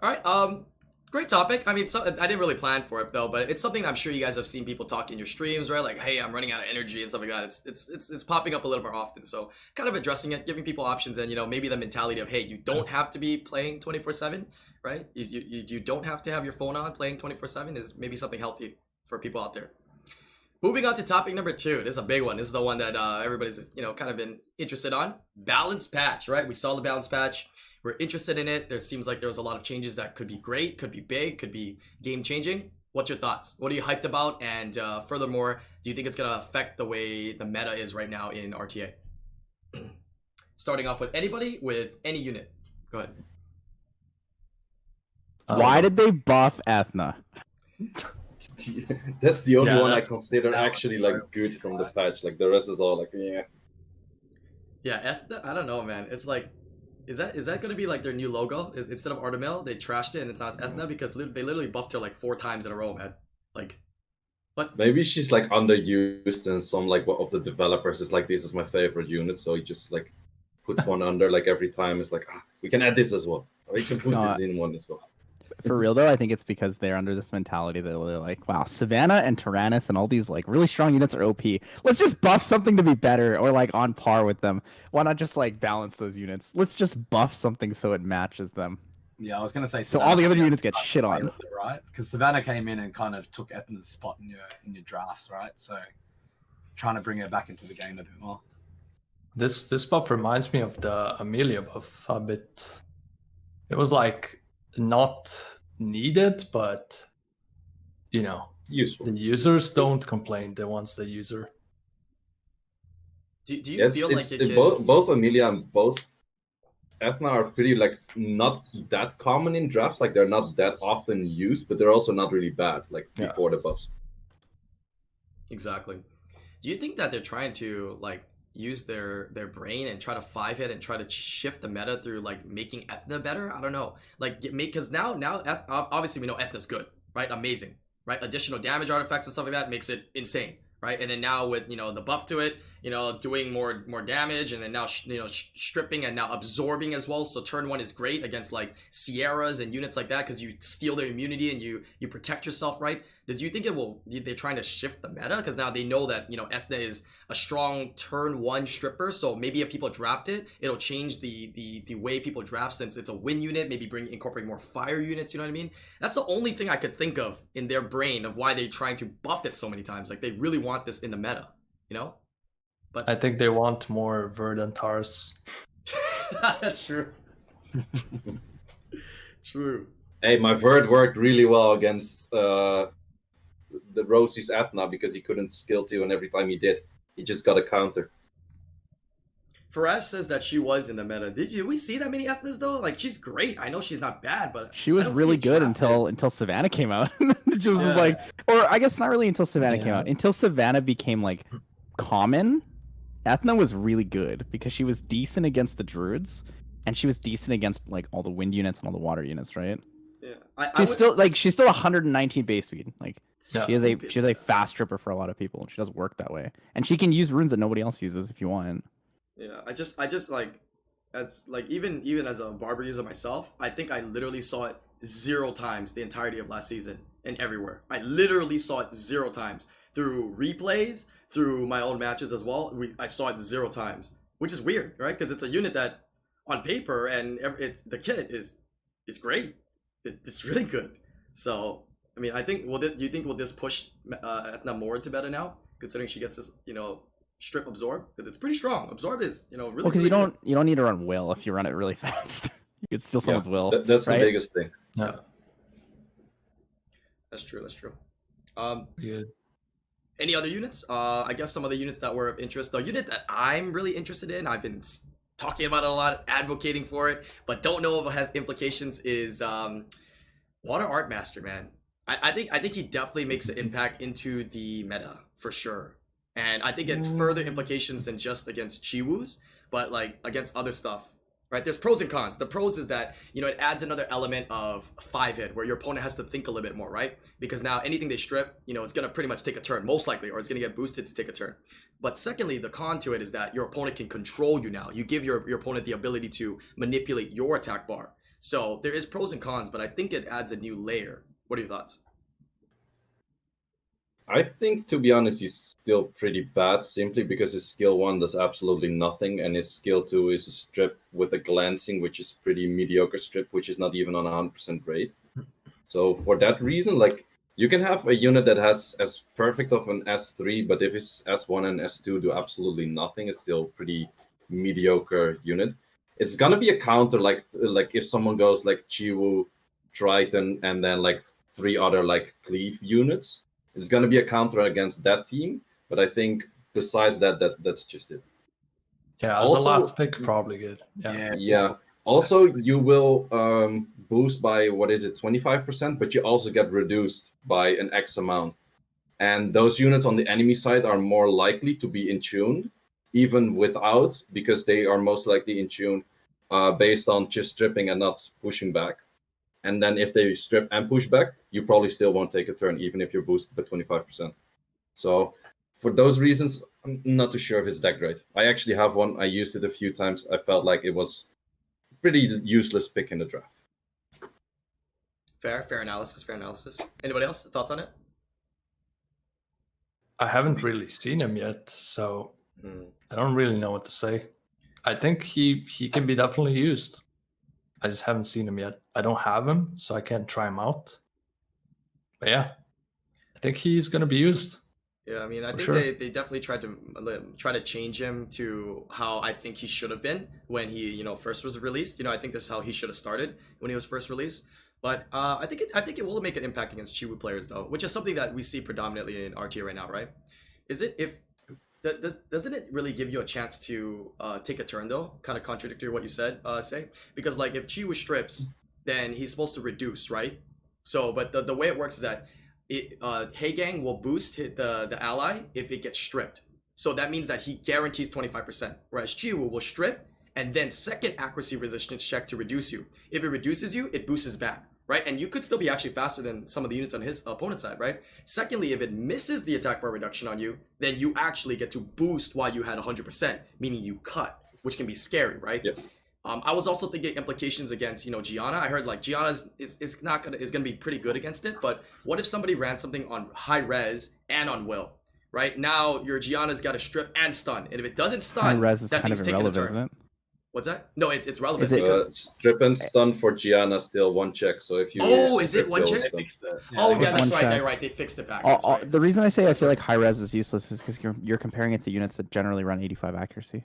All right. Great topic. I mean, I didn't really plan for it though, but it's something I'm sure you guys have seen people talk in your streams, right? Like, hey, I'm running out of energy and stuff like that. It's popping up a little more often. So kind of addressing it, giving people options, and maybe the mentality of, hey, you don't have to be playing 24/7, right? You don't have to have your phone on. Playing 24/7 is maybe something healthy for people out there. Moving on to topic number 2. This is a big one. This is the one that everybody's kind of been interested on. Balanced patch, right? We saw the balanced patch. We're interested in it. There seems like there's a lot of changes that could be great, could be big, could be game changing. What's your thoughts? What are you hyped about? And furthermore, do you think it's going to affect the way the meta is right now in RTA? Starting off with anybody with any unit. Go ahead. Why did they buff Ethna? That's the only Yeah, one I that's- consider that was actually very like good from the right. patch. Like the rest is all like, yeah. Yeah, Ethna, I don't know, man. It's like, is that gonna be like their new logo? Instead of Artemil, they trashed it and it's not Ethna because they literally buffed her like 4 times in a row, man. Like, what? Maybe she's like underused, and some like of the developers is like, this is my favorite unit, so he just like puts one under like every time. It's like, we can add this as well. Or we can put No, this in one as well. For real though, I think it's because they're under this mentality that they're like, wow, Savannah and Tyrannus and all these like really strong units are OP. Let's just buff something to be better or like on par with them. Why not just like balance those units? Let's just buff something so it matches them. Yeah, I was gonna say. So all the other units get shit Savannah, on. right? Because Savannah came in and kind of took Ethna's spot in your drafts, right? So trying to bring her back into the game a bit more. This buff reminds me of the Amelia buff a bit. It was like not needed, but you know, Useful. the users don't complain. The ones that use her. Do you Yes, feel like it's they both Amelia and both Ethna are pretty like not that common in draft. Like they're not that often used, but they're also not really bad. Like Yeah. before the buffs. Exactly. Do you think that they're trying to like use their brain and try to 5-hit and try to shift the meta through like making Ethna better? I don't know. Like because now obviously we know Ethna's good, right? Amazing, right? Additional damage artifacts and stuff like that makes it insane, right? And then now with the buff to it, doing more damage, and then now stripping and now absorbing as well. So turn 1 is great against like Sierras and units like that because you steal their immunity and you protect yourself, right? Do you think they're trying to shift the meta because now they know that Ethna is a strong turn 1 stripper, so maybe if people draft it, it'll change the way people draft since it's a win unit. Maybe incorporate more fire units. You know what I mean? That's the only thing I could think of in their brain of why they're trying to buff it so many times. Like they really want this in the meta, But I think they want more Verdant Tars. that's true. True. Hey, my Verd worked really well against the Rosie's Ethna because he couldn't skill 2, and every time he did, he just got a counter. Faraz says that she was in the meta. Did we see that many Ethnas though? Like she's great. I know she's not bad, but She was I don't really see good traffic. until Savannah came out. Which was Yeah. like, or I guess not really until Savannah came Yeah. out. Until Savannah became like common, Ethna was really good because she was decent against the druids, and she was decent against like all the wind units and all the water units, right? Yeah, She's still 119 base speed. Like Yeah. she is a fast stripper for a lot of people, and she does work that way. And she can use runes that nobody else uses if you want. Yeah, I just like as like even as a barber user myself, I think I literally saw it 0 times the entirety of last season and everywhere. I literally saw it 0 times through replays, through my own matches as well. I saw it 0 times, which is weird, right? Because it's a unit that on paper and the kit is great. It's really good. So I mean, I think do you think will this push Ethna more into meta now, considering she gets this strip absorb, because it's pretty strong. Absorb is really Well, because really you don't need to run will if you run it really fast. You could steal someone's will. That's right? the biggest thing. Yeah. That's true. Good. Any other units? I guess some other units that were of interest. The unit that I'm really interested in, I've been talking about it a lot, advocating for it, but don't know if it has implications, is Water Art Master, man. I think he definitely makes an impact into the meta for sure. And I think it's further implications than just against Chiwus, but like against other stuff. Right? There's pros and cons. The pros is that, it adds another element of 5-hit where your opponent has to think a little bit more, right? Because now anything they strip, it's going to pretty much take a turn, most likely, or it's going to get boosted to take a turn. But secondly, the con to it is that your opponent can control you now. You give your opponent the ability to manipulate your attack bar. So there is pros and cons, but I think it adds a new layer. What are your thoughts? I think, to be honest, he's still pretty bad simply because his skill 1 does absolutely nothing, and his skill 2 is a strip with a glancing, which is pretty mediocre strip, which is not even on 100% grade. So for that reason, like, you can have a unit that has as perfect of an S3, but if his S1 and S2 do absolutely nothing, it's still pretty mediocre unit. It's gonna be a counter, like if someone goes like Chiwu, Triton, and then like 3 other like Cleave units. It's going to be a counter against that team, but I think besides that's just it. Yeah, as Also- a last pick, probably good. Yeah. Yeah. Also, you will boost by, what is it, 25%, but you also get reduced by an X amount. And those units on the enemy side are more likely to be in tune, even without, because they are most likely in tune based on just stripping and not pushing back. And then if they strip and push back, you probably still won't take a turn, even if you're boosted by 25%. So for those reasons, I'm not too sure if it's that great. I actually have one. I used it a few times. I felt like it was pretty useless pick in the draft. Fair analysis. Anybody else thoughts on it? I haven't really seen him yet, so I don't really know what to say. I think he can be definitely used. I just haven't seen him yet. I don't have him, so I can't try him out. But yeah, I think he's going to be used. Yeah, I mean, I think sure. they definitely tried to change him to how I think he should have been when he first was released. I think this is how he should have started when he was first released. But I think it will make an impact against Chiwu players though, which is something that we see predominantly in RTA right now, right? Doesn't it really give you a chance to take a turn though? Kind of contradictory to what you said, say, because like if Chiwu strips, then he's supposed to reduce, right? So, but the way it works is that Heigang will boost the ally if it gets stripped. So that means that he guarantees 25%, whereas Chiwu will strip and then second accuracy resistance check to reduce you. If it reduces you, it boosts back, right? And you could still be actually faster than some of the units on his opponent's side, right? Secondly, if it misses the attack bar reduction on you, then you actually get to boost while you had 100%, meaning you cut, which can be scary, right? Yep. I was also thinking implications against, Gianna. I heard like Gianna is gonna be pretty good against it, but what if somebody ran something on high res and on will, right? Now your Gianna's got to strip and stun, and if it doesn't stun, High res is that kind of thing's taking a irrelevant, turn. isn't it? What's that? No, it's relevant Is it- because Strip and stun for Gianna still one check. So if you is it strip, one they'll check? stun. oh yeah, It's that's one right. check. They're right. They fixed it back. That's right. The reason I say I feel like high res is useless is because you're comparing it to units that generally run 85 accuracy.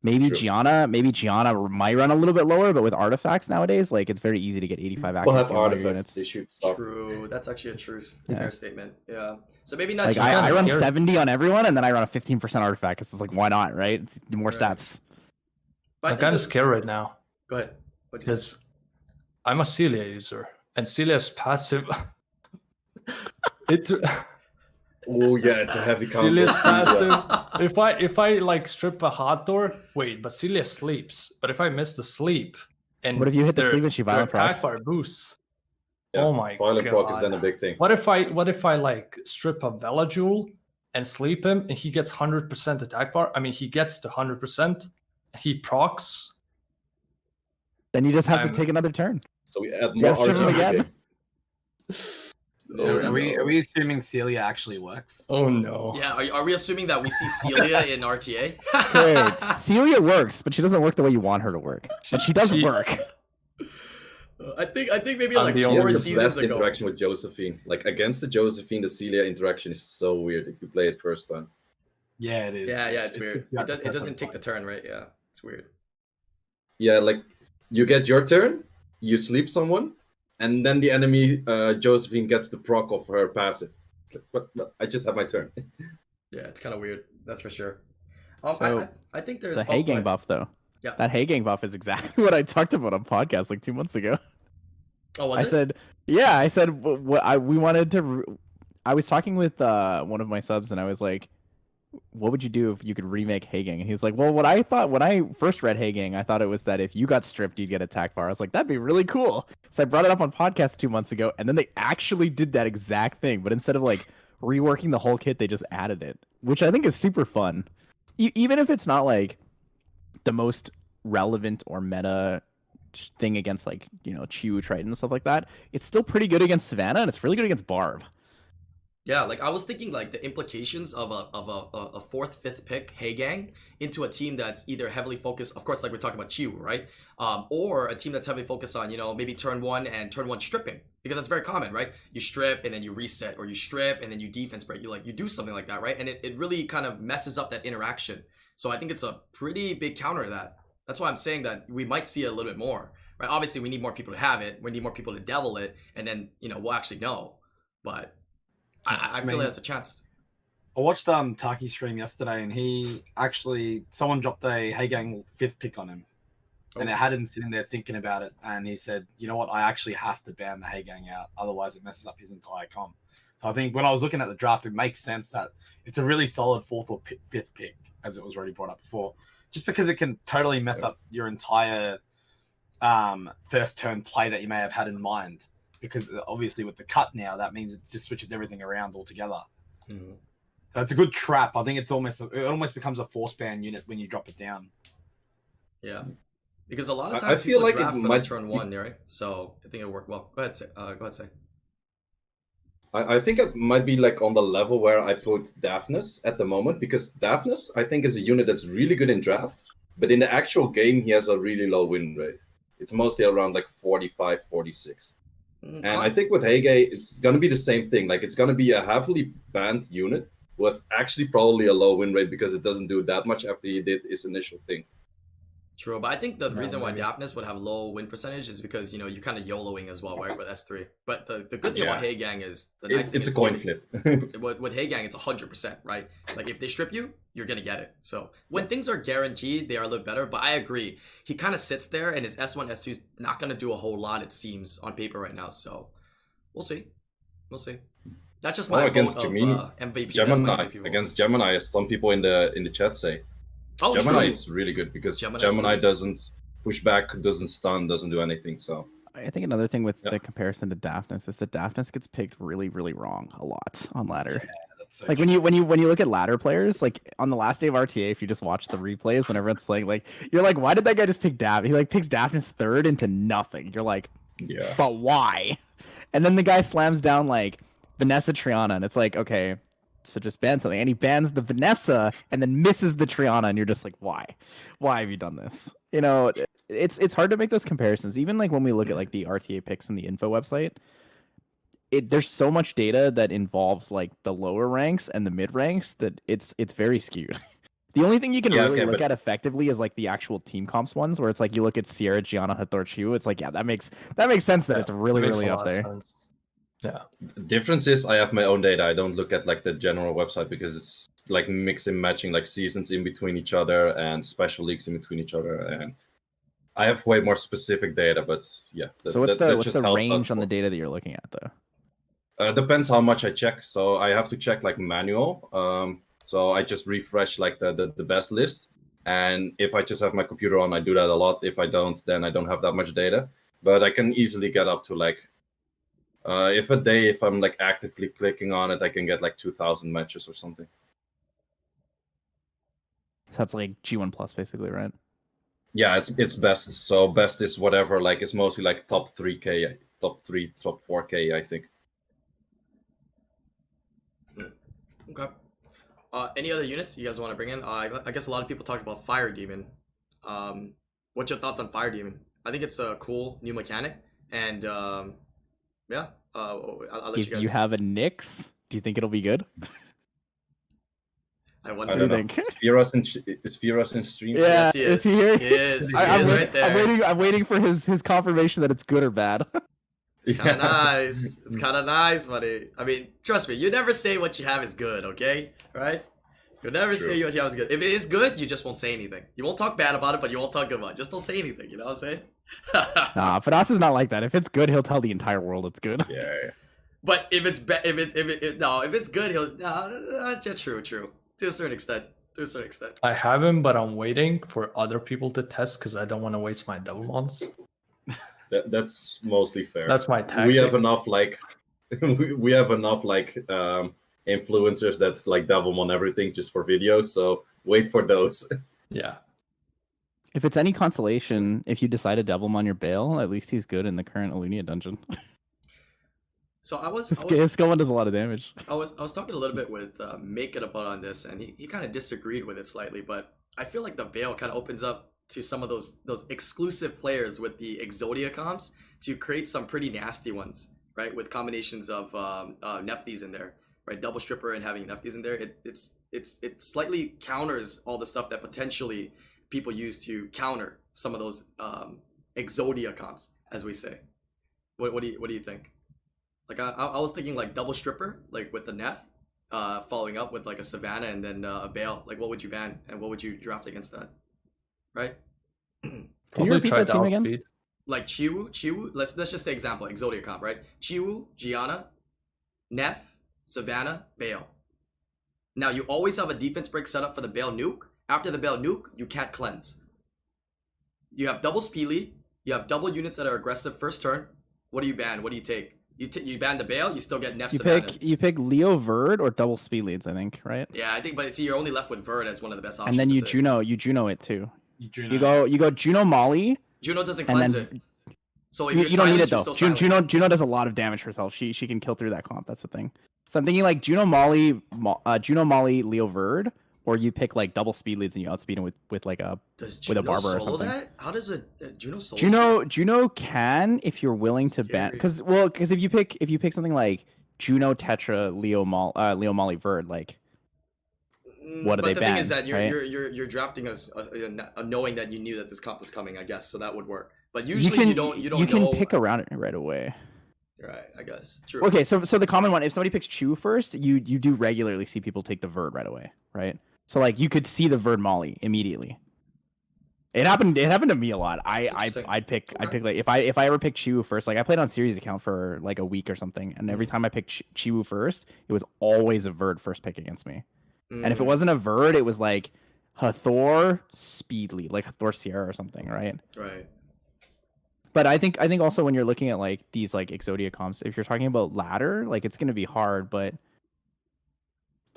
Maybe True. Gianna might run a little bit lower, but with artifacts nowadays, like it's very easy to get 85 People accuracy have on one of your artifacts. units. They should stop. True. That's actually a true, Yeah. fair statement. Yeah. So maybe not. Like Gianna. I run scary. 70 on everyone, and then I run a 15% artifact. It's just like, why not, right? It's more Right. stats. But I I'm think kind of this- scared right now Go ahead. What'd you say? because I'm a Celia user, and Celia's passive. it Oh yeah, it's a heavy counter. Celia's Yeah. passive. If I like strip a hot door, wait, but Celia sleeps. But if I miss the sleep, and What if you hit the their- sleep and she their violent attack procs? bar boosts? Yeah, Oh my violent proc is God. then a big thing. What if I like strip a Velajul and sleep him, and he gets 100% attack bar? I mean, he gets to 100%. He procs. Then you just have I'm- to take another turn. So we add You more gotta strip him RGB. again. Are we assuming Celia actually works? Oh no. Yeah. Are we assuming that we see Celia in RTA? Good. Celia works, but she doesn't work the way you want her to work. But she does She- work. I think maybe I'm like the She only- 4 has the seasons best ago. interaction with Josephine. Like against the Josephine, the Celia interaction is so weird if you play it first time. Yeah, it is. Yeah, it's weird. yeah, It doesn't take the turn, right? Yeah, it's weird. Yeah, like you get your turn, you sleep someone, and then the enemy Josephine gets the proc of her passive. It's like, but I just have my turn. Yeah, it's kind of weird. That's for sure. So, I think there's The oh, Hay go Gang ahead. buff, though. Yeah. That Hay Gang buff is exactly what I talked about on podcast like 2 months ago. Oh, was I it? said, we wanted to. I was talking with one of my subs, and I was like, "What would you do if you could remake Hagang?" And he was like, "Well, what I thought when I first read Hagang, I thought it was that if you got stripped, you'd get attack bar." I was like, "That'd be really cool." So I brought it up on podcast 2 months ago, and then they actually did that exact thing, but instead of like reworking the whole kit, they just added it, which I think is super fun. Even if it's not like the most relevant or meta thing against like Chiwu Triton and stuff like that, it's still pretty good against Savannah, and it's really good against Barb. Yeah, like I was thinking like the implications of a fourth, fifth pick Heigang into a team that's either heavily focused, of course, like we're talking about Chiwu, right? Or a team that's heavily focused on, maybe turn one stripping. Because that's very common, right? You strip and then you reset, or you strip and then you defense break. You do something like that, right? And it really kind of messes up that interaction. So I think it's a pretty big counter to that. That's why I'm saying that we might see it a little bit more, right? Obviously, we need more people to have it. We need more people to devil it, and then we'll actually know. But I feel it has a chance. I watched Taki stream yesterday, and he actually someone dropped a Heigang 5th pick on him, And it had him sitting there thinking about it, and he said, "You know what? I actually have to ban the Hey Gang out, otherwise it messes up his entire comp." So I think when I was looking at the draft, it makes sense that it's a really solid fourth or fifth pick, as it was already brought up before, just because it can totally mess up your entire first turn play that you may have had in mind. Because obviously with the cut now, that means it just switches everything around altogether. Mm-hmm. So it's a good trap. I think it almost becomes a force ban unit when you drop it down. Yeah. Because a lot of I times feel people like draft it for might turn one, right? So I think it'll work well. Go ahead, say. I think it might be like on the level where I put Daphnis at the moment, because Daphnis, I think, is a unit that's really good in draft, but in the actual game, he has a really low win rate. It's mostly around like 45, 46. And I think with Hege, it's going to be the same thing. Like, it's going to be a heavily banned unit with actually probably a low win rate because it doesn't do that much after he did his initial thing. True, but I think the Yeah, reason why maybe. Daphnis would have low win percentage is because, you know, you're kind of YOLOing as well, right, with S3. But the good thing about Yeah. Hey Gang is the nice thing It's a is coin flip. with Hey Gang, it's 100%, right? Like, if they strip you, you're gonna get it. So when things are guaranteed, they are a little better. But I agree, he kind of sits there, and his S1, S2 is not gonna do a whole lot, it seems, on paper right now. So we'll see. That's just my against vote of Gemini, MVP. That's my MVP vote. against Gemini, as some people in the chat say. Oh, Gemini true. is really good because Gemini's Gemini good. doesn't push back, doesn't stun, doesn't do anything. So I think another thing with Yeah. the comparison to Daphnis is that Daphnis gets picked really, really wrong a lot on ladder. That's so Like when you look at ladder players, like on the last day of RTA, if you just watch the replays when everyone's playing, like you're like, why did that guy just pick Dav? He like picks Daphnis third into nothing. You're like, yeah, but why? And then the guy slams down like Vanessa Triana, and it's like, okay, so just ban something. And he bans the Vanessa and then misses the Triana, and you're just like, why? Why have you done this? You know, it's hard to make those comparisons. Even like when we look at like the RTA picks in the info website, there's so much data that involves like the lower ranks and the mid ranks that it's very skewed. The only thing you can really look at effectively is like the actual team comps ones, where it's like you look at Sierra, Gianna, Hathor, Chu. It's like, yeah, that makes sense that it's really, Makes a really up lot of there. sense. Yeah. the difference is I have my own data. I don't look at like the general website because it's like mix and matching like seasons in between each other and special leagues in between each other, and I have way more specific data. But yeah, So what's the just helps range out on the more. data that you're looking at though? Depends how much I check. So I have to check like manual. So I just refresh like the best list. And if I just have my computer on, I do that a lot. If I don't, then I don't have that much data. But I can easily get up to like, if I'm like actively clicking on it, I can get like 2,000 matches or something. So that's like G1 plus basically, right? Yeah, it's best. So best is whatever. Like it's mostly like top 3K, top 3, top 4K, I think. Okay. Any other units you guys want to bring in? I guess a lot of people talk about Fire Demon. What's your thoughts on Fire Demon? I think it's a cool new mechanic, and yeah, I'll let If you guys. you have a Nyx, do you think it'll be good? I I wonder. don't know. think? Is Firas in stream? Yes, he is is. he here? He is. I'm right there. I'm waiting for his confirmation that it's good or bad. It's kind of nice. It's kind of nice, buddy. I mean, trust me, you never say what you have is good, okay? Right? You'll never True. say what you have is good. If it is good, you just won't say anything. You won't talk bad about it, but you won't talk good about it. Just don't say anything, you know what I'm saying? Nah, Fadas is not like that. If it's good, he'll tell the entire world it's good. Yeah. But if it's if it's good, he'll that's just true. To a certain extent. I haven't, but I'm waiting for other people to test because I don't want to waste my double ones. That's mostly fair. That's my tactic. We have enough like we have enough like influencers that's like double on everything just for videos. So wait for those. Yeah. If it's any consolation, if you decide to devil him on your bail, at least he's good in the current Alunia dungeon. So His skill one does a lot of damage. I was talking a little bit with Make It about on this, and he kind of disagreed with it slightly, but I feel like the veil kind of opens up to some of those exclusive players with the Exodia comps to create some pretty nasty ones, right? With combinations of Nephthys in there, right? Double stripper and having Nephthys in there, it slightly counters all the stuff that potentially people use to counter some of those Exodia comps, as we say. What do you think? Like I was thinking like double stripper, like with the Neph, following up with like a Savannah and then a Bale. Like what would you ban and what would you draft against that? Right? Can you Probably repeat try that to team again? outspeed. Like Chiwu. Let's just say example, Exodia comp, right? Chiwu, Gianna, Nerf, Savannah, Bale. Now you always have a defense break set up for the Bale nuke. After the Bale nuke, you can't cleanse. You have double speed lead. You have double units that are aggressive first turn. What do you ban? What do you take? You ban the Bale, you still get Nerf Savannah. You pick Leo Verd or double speed leads, I think, right? Yeah, I think, but see, you're only left with Verd as one of the best options. And then you that's it. Juno it too. Juno. You go Juno Molly. Juno doesn't and cleanse then it. So if you you're don't need silent, it you're though. still silent. Juno does a lot of damage herself. She can kill through that comp. That's the thing. So I'm thinking like Juno Molly, Leo Verd, or you pick like double speed leads and you outspeed him with like a Does with a Juno barber or solo something. that? How does a Juno solo? Juno can if you're willing to ban Scary. because if you pick something like Juno Tetra Leo Molly Verd, like what do but they the ban? thing is that right? you're drafting us knowing that you knew that this comp was coming, I guess, so that would work. But usually you don't you know. can pick around it right away. Right, I guess. True. Okay, so the common one, if somebody picks Chew first, you do regularly see people take the Verd right away, right? So like you could see the Verd Molly immediately. It happened to me a lot. Interesting. I'd pick Okay. like if I ever picked Chew first, like I played on series account for like a week or something, and every time I picked Chew first, it was always a Verd first pick against me. And if it wasn't a Verd, it was like Hathor Speedly, like Hathor Sierra or something, right? Right. But I think also when you're looking at like these like Exodia comps, if you're talking about ladder, like it's gonna be hard, but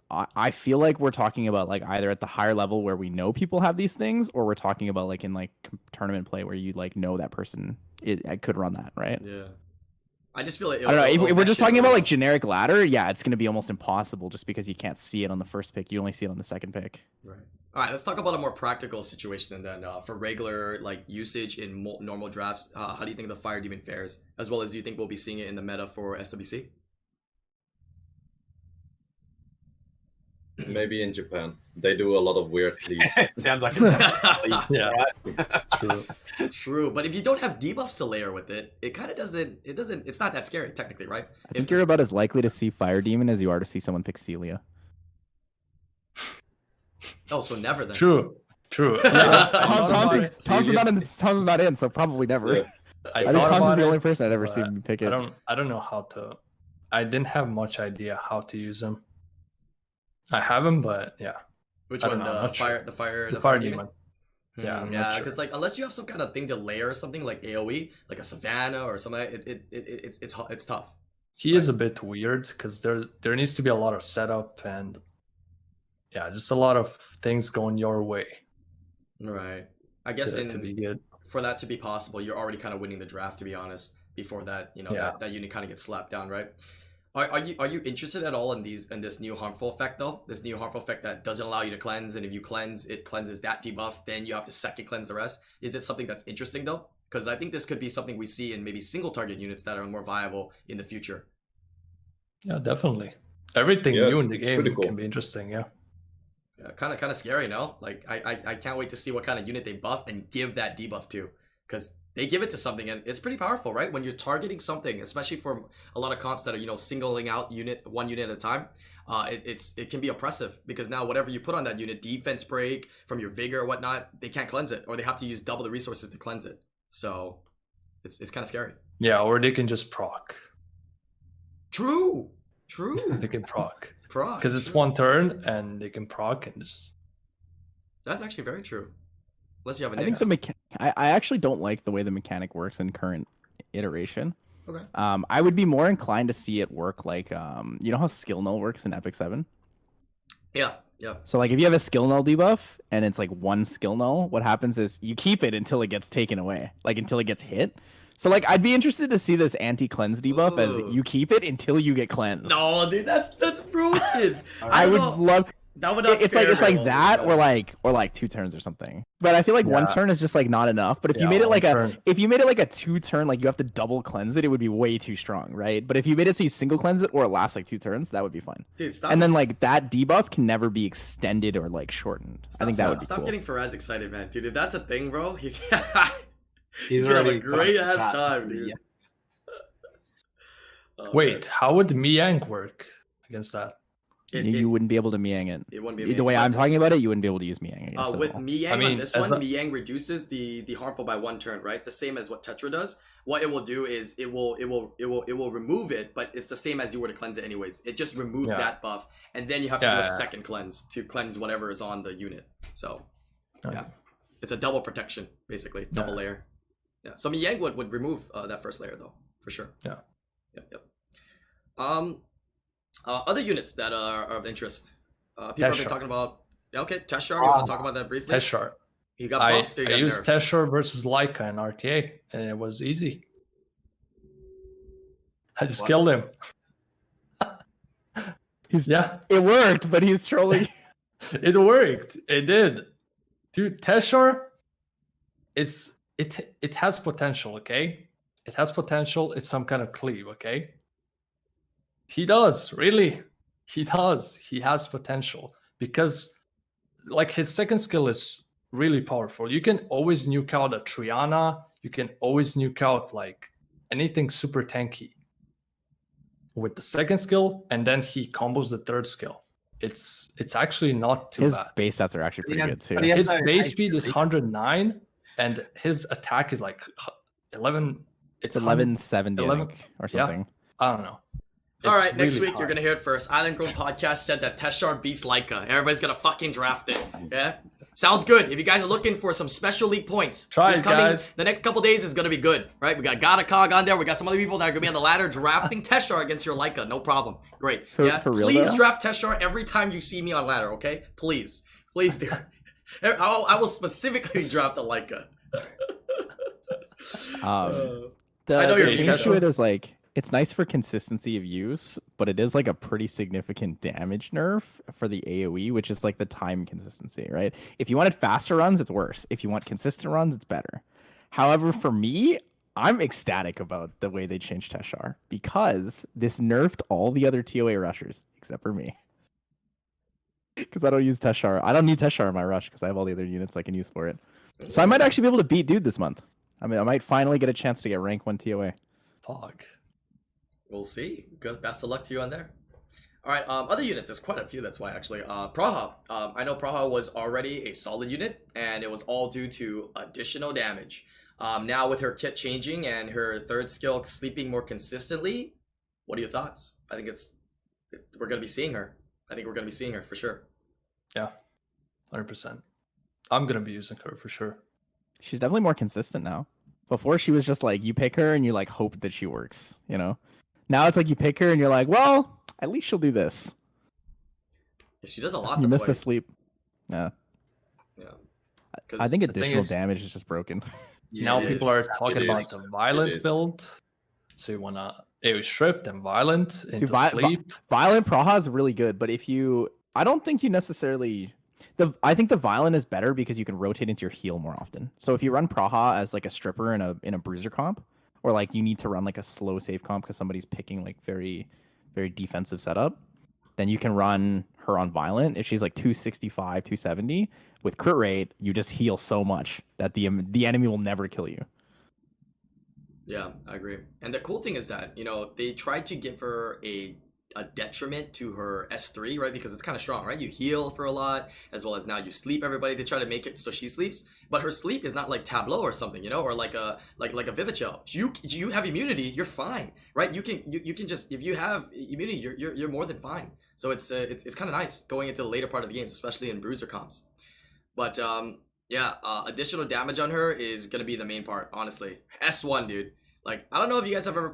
I feel like we're talking about like either at the higher level where we know people have these things, or we're talking about like in like tournament play where you like know that person could run that, right? Yeah. I just feel like I don't know. If we're just talking about like generic ladder, yeah, it's gonna be almost impossible just because you can't see it on the first pick. You only see it on the second pick. Right. All right, let's talk about a more practical situation then. For regular like usage in normal drafts, how do you think the Fire Demon fares? As well as do you think we'll be seeing it in the meta for SWC? Maybe in Japan. They do a lot of weird leads. It sounds like a Yeah. right? True. True, but if you don't have debuffs to layer with it, it kind of doesn't. It's not that scary technically, right? I think you're about as likely to see Fire Demon as you are to see someone pick Celia. Oh, so never then. True. Tom's not in, so probably never. Yeah. I think Tom's the only person I'd ever but seen pick it. I don't know how to. I didn't have much idea how to use them. I have them, but yeah, Which I one? don't know, I'm The not fire, sure. the fire, the fire demon. Yeah, I'm not Yeah, sure. because like unless you have some kind of thing to layer or something like AOE, like a Savannah or something, it's tough. He is a bit weird because there needs to be a lot of setup and yeah, just a lot of things going your way Right. I guess to be good. for that to be possible, you're already kind of winning the draft, to be honest. Before that, Yeah. that unit kind of gets slapped down, right? Are you interested at all in this new harmful effect though? This new harmful effect that doesn't allow you to cleanse, and if you cleanse, it cleanses that debuff. Then you have to second cleanse the rest. Is it something that's interesting though? Because I think this could be something we see in maybe single target units that are more viable in the future. Yeah, definitely. Everything Yes, new in the it's game pretty cool. can be interesting. Yeah. Yeah, kind of scary, no? Like I can't wait to see what kind of unit they buff and give that debuff to, because they give it to something and it's pretty powerful, right? When you're targeting something, especially for a lot of comps that are singling out one unit at a time, it can be oppressive because now whatever you put on that unit, defense break from your vigor or whatnot, they can't cleanse it, or they have to use double the resources to cleanse it. So it's kind of scary. Yeah, or they can just proc. True. They can proc Proc, because it's true. one turn and they can proc and just. That's actually very true. Unless you have a I think Nyx. I actually don't like the way the mechanic works in current iteration. Okay. I would be more inclined to see it work like you know how skill null works in Epic 7? Yeah. So like if you have a skill null debuff and it's like one skill null, what happens is you keep it until it gets taken away, like until it gets hit. So like I'd be interested to see this anti-cleanse debuff Ooh. as you keep it until you get cleansed. No, dude, that's broken. I would don't know. love That would not it's fare like very well that with or like 2 turns or something. But I feel like one Yeah. turn is just like not enough. But if you Yeah, made it one like turn. if you made it like a 2 turn, like you have to double cleanse it, it would be way too strong, right? But if you made it so you single cleanse it or it lasts like 2 turns, that would be fine. Dude, stop. And then like that debuff can never be extended or like shortened. I think that would be stop cool. getting Faraz excited, man. Dude, if that's a thing, bro, he's He's gonna have already a great ass that. time, dude. Yeah. Oh, Wait, how would Miang work against that? You wouldn't be able to Miang it. It wouldn't be The way I'm talking about it, you wouldn't be able to use Miang against it at with all. Miang I mean, on this as one, the- Miang reduces the harmful by 1 turn, right? The same as what Tetra does. What it will do is it will remove it, but it's the same as you were to cleanse it anyways. It just removes that buff, and then you have to do a second cleanse to cleanse whatever is on the unit. So yeah, it's a double protection basically, double layer. Yeah, so Miang would remove that first layer though, for sure. Yeah. Yep. Other units that are of interest. People have been talking about. Okay, Teshar. You want to talk about that briefly? Teshar. He got buffed. I used Teshar versus Laika in RTA, and it was easy. I just killed him. It worked, but he's trolling. It worked. It did. Dude, Teshar it has potential, okay? It has potential. It's some kind of cleave, okay? He does, really. He does. He has potential because like his second skill is really powerful. You can always nuke out a Triana. You can always nuke out like anything super tanky with the second skill, and then he combos the third skill. It's actually not too His bad. base stats are actually pretty good too. but he has His no base HP speed is rate. 109, and his attack is like 11. It's 1170 11 or something. I don't know. All It's right, next really week you're high. gonna hear it first. IslandGrown podcast said that Teshar beats Laika. Everybody's gonna fucking draft it. Yeah, sounds good. If you guys are looking for some special league points, Try this it, guys. The next couple days is gonna be good, right? We got Cog on there. We got some other people that are gonna be on the ladder drafting Teshar against your Laika. No problem. Great. For real, please though? draft Teshar every time you see me on ladder. Okay, please do. I will specifically draft a Laika. I know you're The being issue it is like it's nice for consistency of use, but it is like a pretty significant damage nerf for the AoE, which is like the time consistency, right? If you wanted faster runs, it's worse. If you want consistent runs, it's better. However, for me, I'm ecstatic about the way they changed Teshar because this nerfed all the other TOA rushers except for me. Because I don't use Teshar. I don't need Teshar in my rush because I have all the other units I can use for it. So I might actually be able to beat Dude this month. I mean, I might finally get a chance to get rank 1 TOA. Fog. We'll see. Good. Best of luck to you on there. All right. Other units. There's quite a few. That's why actually. Praha. I know Praha was already a solid unit, and it was all due to additional damage. Now with her kit changing and her third skill sleeping more consistently, what are your thoughts? I think we're gonna be seeing her. I think we're gonna be seeing her for sure. Yeah, 100%. I'm gonna be using her for sure. She's definitely more consistent now. Before she was just like you pick her and you like hope that she works, you know. Now it's like you pick her and you're like, well, at least she'll do this. Yeah, she does a lot. You That's miss why. the sleep. Yeah. Yeah. I think thing additional is- damage is just broken. Now it people is. are talking It about is. the It violent is. build. So you wanna AoE strip and violent into Vi- sleep. Violent Praha is really good, but I don't think you necessarily. I think the Violent is better because you can rotate into your heal more often. So if you run Praha as like a stripper in a bruiser comp, or like you need to run like a slow save comp because somebody's picking like very, very defensive setup, then you can run her on Violent. If she's like 265, 270 with crit rate, you just heal so much that the enemy will never kill you. Yeah, I agree. And the cool thing is that, they tried to give her a detriment to her S3, right? Because it's kind of strong, right? You heal for a lot, as well as now you sleep everybody. They try to make it so she sleeps, but her sleep is not like Tableau or something, or like a Vivichel. You have immunity, you're fine, right? You can just, if you have immunity, you're more than fine. So it's kind of nice going into the later part of the games, especially in bruiser comps. But additional damage on her is gonna be the main part, honestly. S1, dude. Like, I don't know if you guys have ever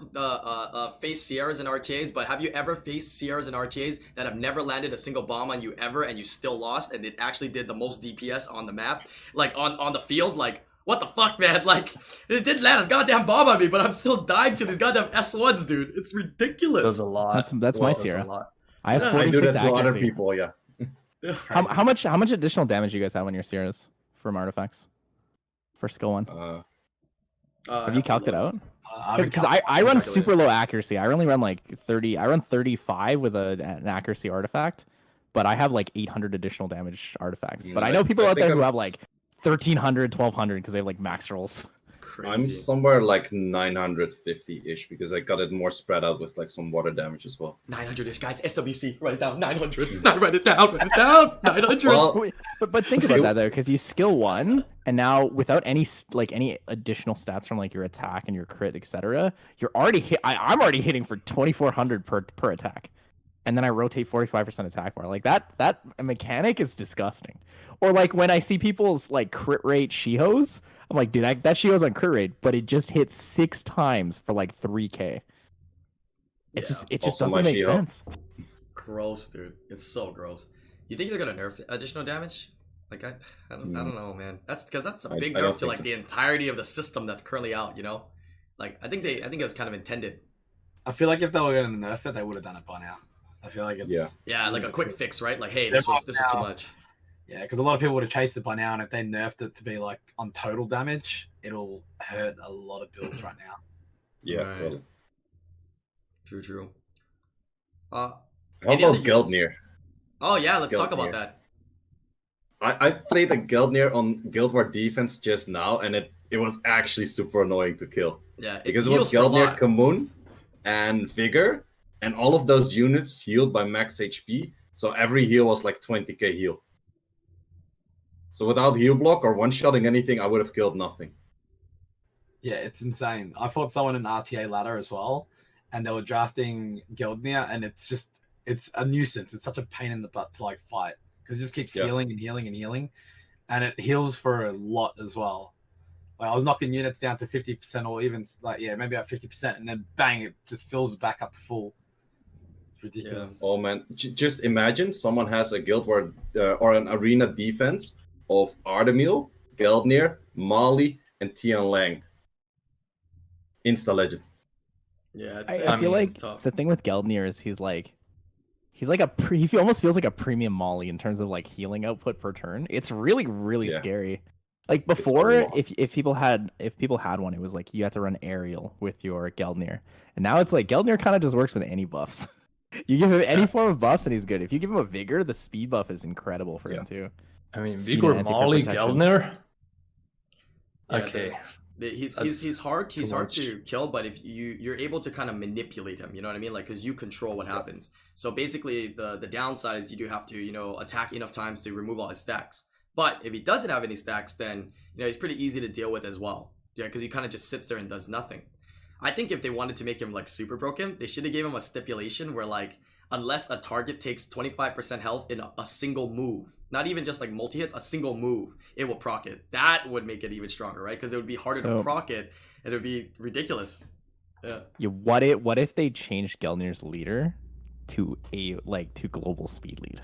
faced Sierras and RTAs, but have you ever faced Sierras and RTAs that have never landed a single bomb on you ever and you still lost and it actually did the most DPS on the map? Like, on the field? Like, what the fuck, man? Like, it didn't land a goddamn bomb on me, but I'm still dying to these goddamn S1s, dude. It's ridiculous. Does a lot. That's my Does a Sierra. lot. I have Yeah. I do 46 that to other accuracy. people, yeah. How much additional damage do you guys have on your Sierras from artifacts for skill 1? Have you calculated it out? Because I run super low accuracy. I only run like 30. I run 35 with an accuracy artifact, but I have like 800 additional damage artifacts. But I know people I out think there who I'm have like 1300, 1200 because they have like max rolls. It's crazy. I'm somewhere like 950-ish because I got it more spread out with like some water damage as well. 900-ish, guys. SWC. Write it down. 900. Write it down. Write it down. 900. Well, Wait, but think about that though, because you skill 1, and now without any any additional stats from like your attack and your crit, etc., you're already hit. I'm already hitting for 2400 per attack, and then I rotate 45% attack bar. Like that mechanic is disgusting. Or like when I see people's like crit rate Shihos, I'm like, dude, that Shiho's on crit rate, but it just hits 6 times for like 3k. It just also doesn't my make Shiho. sense. Gross, dude. It's so gross. You think they're gonna nerf additional damage? Like I don't know, man. That's because that's a big I don't nerf to think like so. the entirety of the system that's currently out. You know, like I think it was kind of intended. I feel like if they were going to nerf it, they would have done it by now. I feel like it's Yeah, like a quick it's- fix, right? Like, hey, this is too much. Yeah, because a lot of people would have chased it by now, and if they nerfed it to be like on total damage, it'll hurt a lot of builds right now. Yeah, Right. totally. True. How Any about other units? Geldnir? Oh yeah, let's talk about Geldnir. that. I played a Geldnir on Guild War defense just now, and it was actually super annoying to kill. Yeah, Because it heals was for a Geldnir, lot. Kamun, and Vigor, and all of those units healed by max HP, so every heal was like 20k heal. So without heal block or one-shotting anything, I would have killed nothing. Yeah, it's insane. I fought someone in RTA ladder as well, and they were drafting Geldnir, and it's a nuisance. It's such a pain in the butt to like fight because it just keeps healing and healing and healing, and it heals for a lot as well. Like I was knocking units down to 50% or even like maybe at 50%, and then bang, it just fills back up to full. It's ridiculous. Oh man, just imagine someone has a Guild War or an arena defense of Ardemil, Geldnir, Mali, and Tian Lang. Insta legend. Yeah, I feel like it's tough. the thing with Geldnir is he's like he almost feels like a premium Molly in terms of like healing output per turn. It's really Yeah. scary. Like a before, lot. if people had one, it was like you had to run aerial with your Geldnir, and now it's like Geldnir kind of just works with any buffs. You give him any form of buffs and he's good. If you give him a vigor, the speed buff is incredible for him too. I mean, Speed Vigor, and anti-crit Molly, protection. Geldnir. Yeah, Okay. He's That's hard too hard much. to kill, but if you're able to kind of manipulate him, you know what I mean? Like because you control what happens. So basically, the downside is you do have to attack enough times to remove all his stacks. But if he doesn't have any stacks, then he's pretty easy to deal with as well. Yeah, because he kind of just sits there and does nothing. I think if they wanted to make him like super broken, they should have gave him a stipulation where like unless a target takes 25% health in a single move, not even just like multi-hits, a single move, it will proc it. That would make it even stronger, right? Because it would be harder to So- proc it, and it would be ridiculous. Yeah. What if they changed Geldnir's leader to to global speed lead?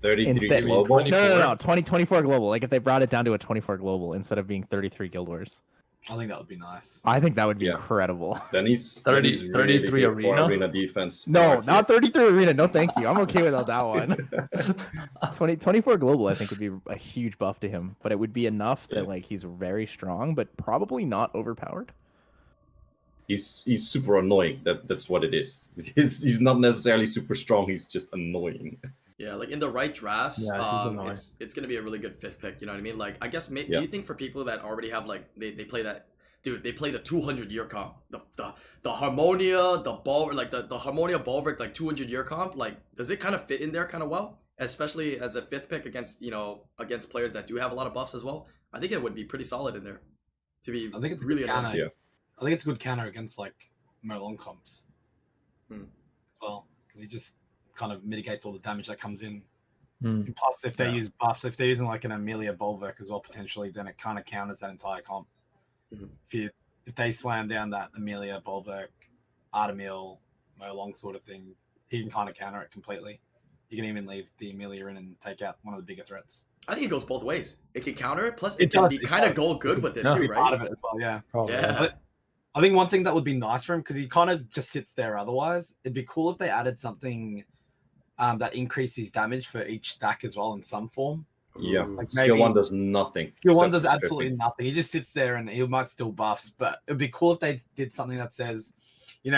33 Instead- global. No, 24 global. Like if they brought it down to a 24 global instead of being 33 guild wars. I think that would be nice. I think that would be Yeah. incredible. Then he's 30 then he's really 33 good for arena? defense. No, RTA. not 33 arena. No, thank you. I'm okay without that one. 24 global, I think, would be a huge buff to him, but it would be enough that like he's very strong, but probably not overpowered. He's super annoying. That's what it is. He's not necessarily super strong. He's just annoying. Yeah, like in the right drafts, Yeah, he's annoying. it's gonna be a really good fifth pick. You know what I mean? Like, I guess, do Yeah. you think for people that already have like they play that, dude, they play the 200-year comp, the Harmonia, the Ball, like the Harmonia Bulwark, like 200-year comp, like does it kind of fit in there kind of well, especially as a fifth pick against against players that do have a lot of buffs as well? I think it would be pretty solid in there. To be I think it's really really counter. annoying. Yeah. I think it's a good counter against like Merlon comps Hmm. as well, because he just kind of mitigates all the damage that comes in. Hmm. And plus, if they Yeah. use buffs, if they're using like an Amelia Bulwark as well, potentially, then it kind of counters that entire comp. Mhm. If they slam down that Amelia Bulwark, Artemil, Merlong sort of thing, he can kind of counter it completely. You can even leave the Amelia in and take out one of the bigger threats. I think it goes both ways. It can counter it, plus It it can does, be it kind of does. go good with it Yeah. too, Be part of right? it as well, yeah. Probably. Yeah. I think one thing that would be nice for him, because he kind of just sits there otherwise, it'd be cool if they added something that increases damage for each stack as well in some form. Yeah, Ooh. Like skill maybe- 1 does nothing. Skill 1 except does for stripping. absolutely nothing. He just sits there and he might still buffs, but it'd be cool if they did something that says,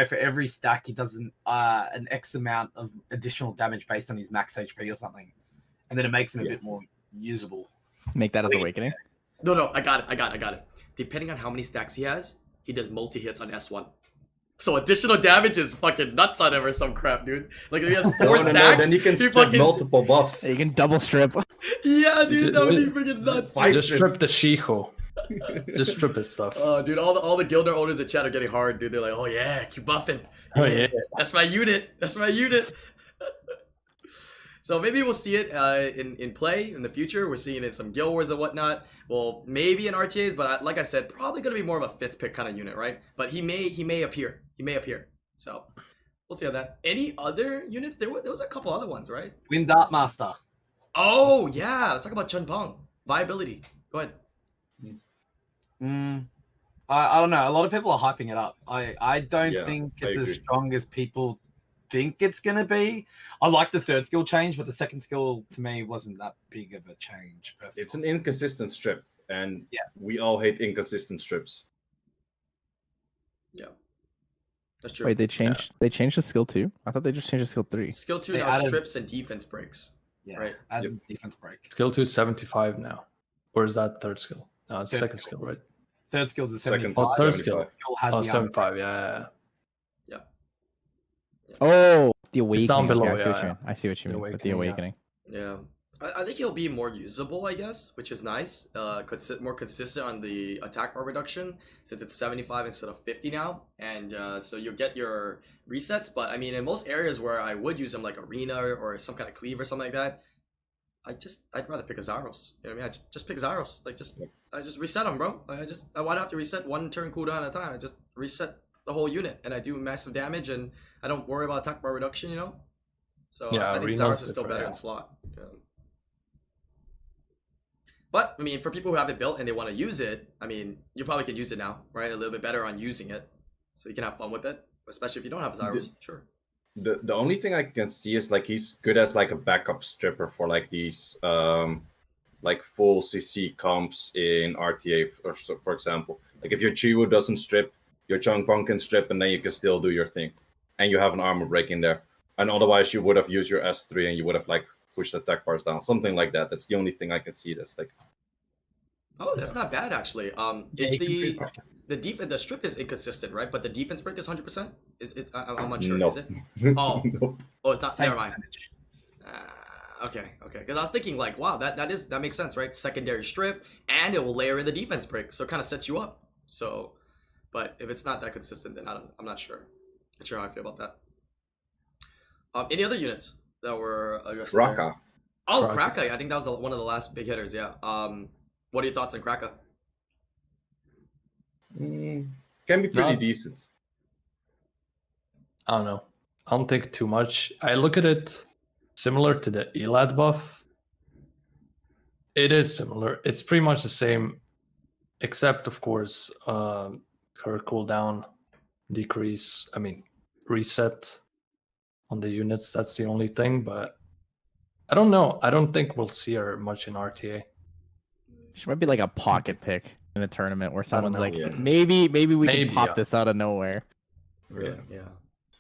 for every stack he does an X amount of additional damage based on his max HP or something. And then it makes him a Yeah. bit more usable. Make that as awakening. No, I got it. Depending on how many stacks he has, he does multi-hits on S1. So additional damage is fucking nuts on him or some crap, dude. Like if he has 4 stacks, then you can he strip fucking... multiple buffs. You can double strip. Yeah, dude, that would be freaking nuts. Just strip the Shiho. Just strip his stuff. Oh, dude, all the Gildner owners in chat are getting hard, dude. They're like, oh yeah, keep buffing. Oh yeah. That's my unit. So maybe we'll see it in play in the future. We're seeing it in some Guild Wars and whatnot. Well, maybe in RTAs, but like I said, probably going to be more of a 5th pick kind of unit, right? But he may appear. So we'll see how that. Any other units? There was a couple other ones, right? Wind Dart Master. Oh yeah, let's talk about Chun Pong viability. Go ahead. I don't know. A lot of people are hyping it up. I don't think I it's as agree. strong as people think it's gonna be. I like the 3rd skill change, but the 2nd skill to me wasn't that big of a change. Personally. It's an inconsistent strip, and Yeah. we all hate inconsistent strips. Yeah, that's true. Wait, they changed the skill 2? I thought they just changed the skill 3. Skill 2 They now added- strips and defense breaks. yeah, right. add defense break. Skill 2 is 75 now. Or is that 3rd skill? No, it's 3rd 2nd skill, skill. right? 3rd skill's a Second 75. Oh, 3rd skill. 75. Skill has Oh, the 75, yeah. Oh, the awakening. down below, Okay, yeah. I see what you The mean with the awakening, awakening. Yeah, I think he'll be more usable, I guess, which is nice. More consistent on the attack bar reduction since it's 75 instead of 50 now, and so you'll get your resets. But I mean, in most areas where I would use him, like arena or some kind of cleave or something like that, I'd rather pick a Zaros. You know what I mean? I just pick Zaros. I just reset them, bro. I why do I have to reset 1 turn cooldown at a time? I just reset the whole unit, and I do massive damage, and I don't worry about attack bar reduction. You know. So Yeah, I think arena's Zaros is still different, better yeah. in slot. But I mean, for people who have it built and they want to use it, I mean, you probably can use it now, right? A little bit better on using it, so you can have fun with it. Especially if you don't have Zaros, sure. The only thing I can see is like he's good as like a backup stripper for like these like full CC comps in RTA for example. Like if your Chiwu doesn't strip, your Chung Pong can strip, and then you can still do your thing, and you have an armor break in there. And otherwise, you would have used your S3 and you would have like pushed the attack bars down, something like that. That's the only thing I can see. That's like. Oh, that's not bad actually. Yeah, Is you can the strip is inconsistent, right? But the defense break is 100%. Is it? I'm unsure. No. Is it? Oh, Nope. oh, it's not. Same Never mind. percentage. Okay. Because I was thinking like, wow, that makes sense, right? Secondary strip, and it will layer in the defense break, so it kind of sets you up. So, but if it's not that consistent, then I'm not sure. Not sure how I feel about that. Any other units that were addressed there? Raka. Oh, Kraka. Kraka. I think that was one of the last big hitters. Yeah. What are your thoughts on Kraka? Can be pretty No. decent. I don't know. I don't think too much. I look at it similar to the Elad buff. It is similar. It's pretty much the same, except of course, her cooldown decrease. I mean, reset on the units. That's the only thing. But I don't know. I don't think we'll see her much in RTA. She might be like a pocket pick in a tournament where someone's know, like, yeah. maybe we Maybe, can pop yeah. this out of nowhere. Yeah.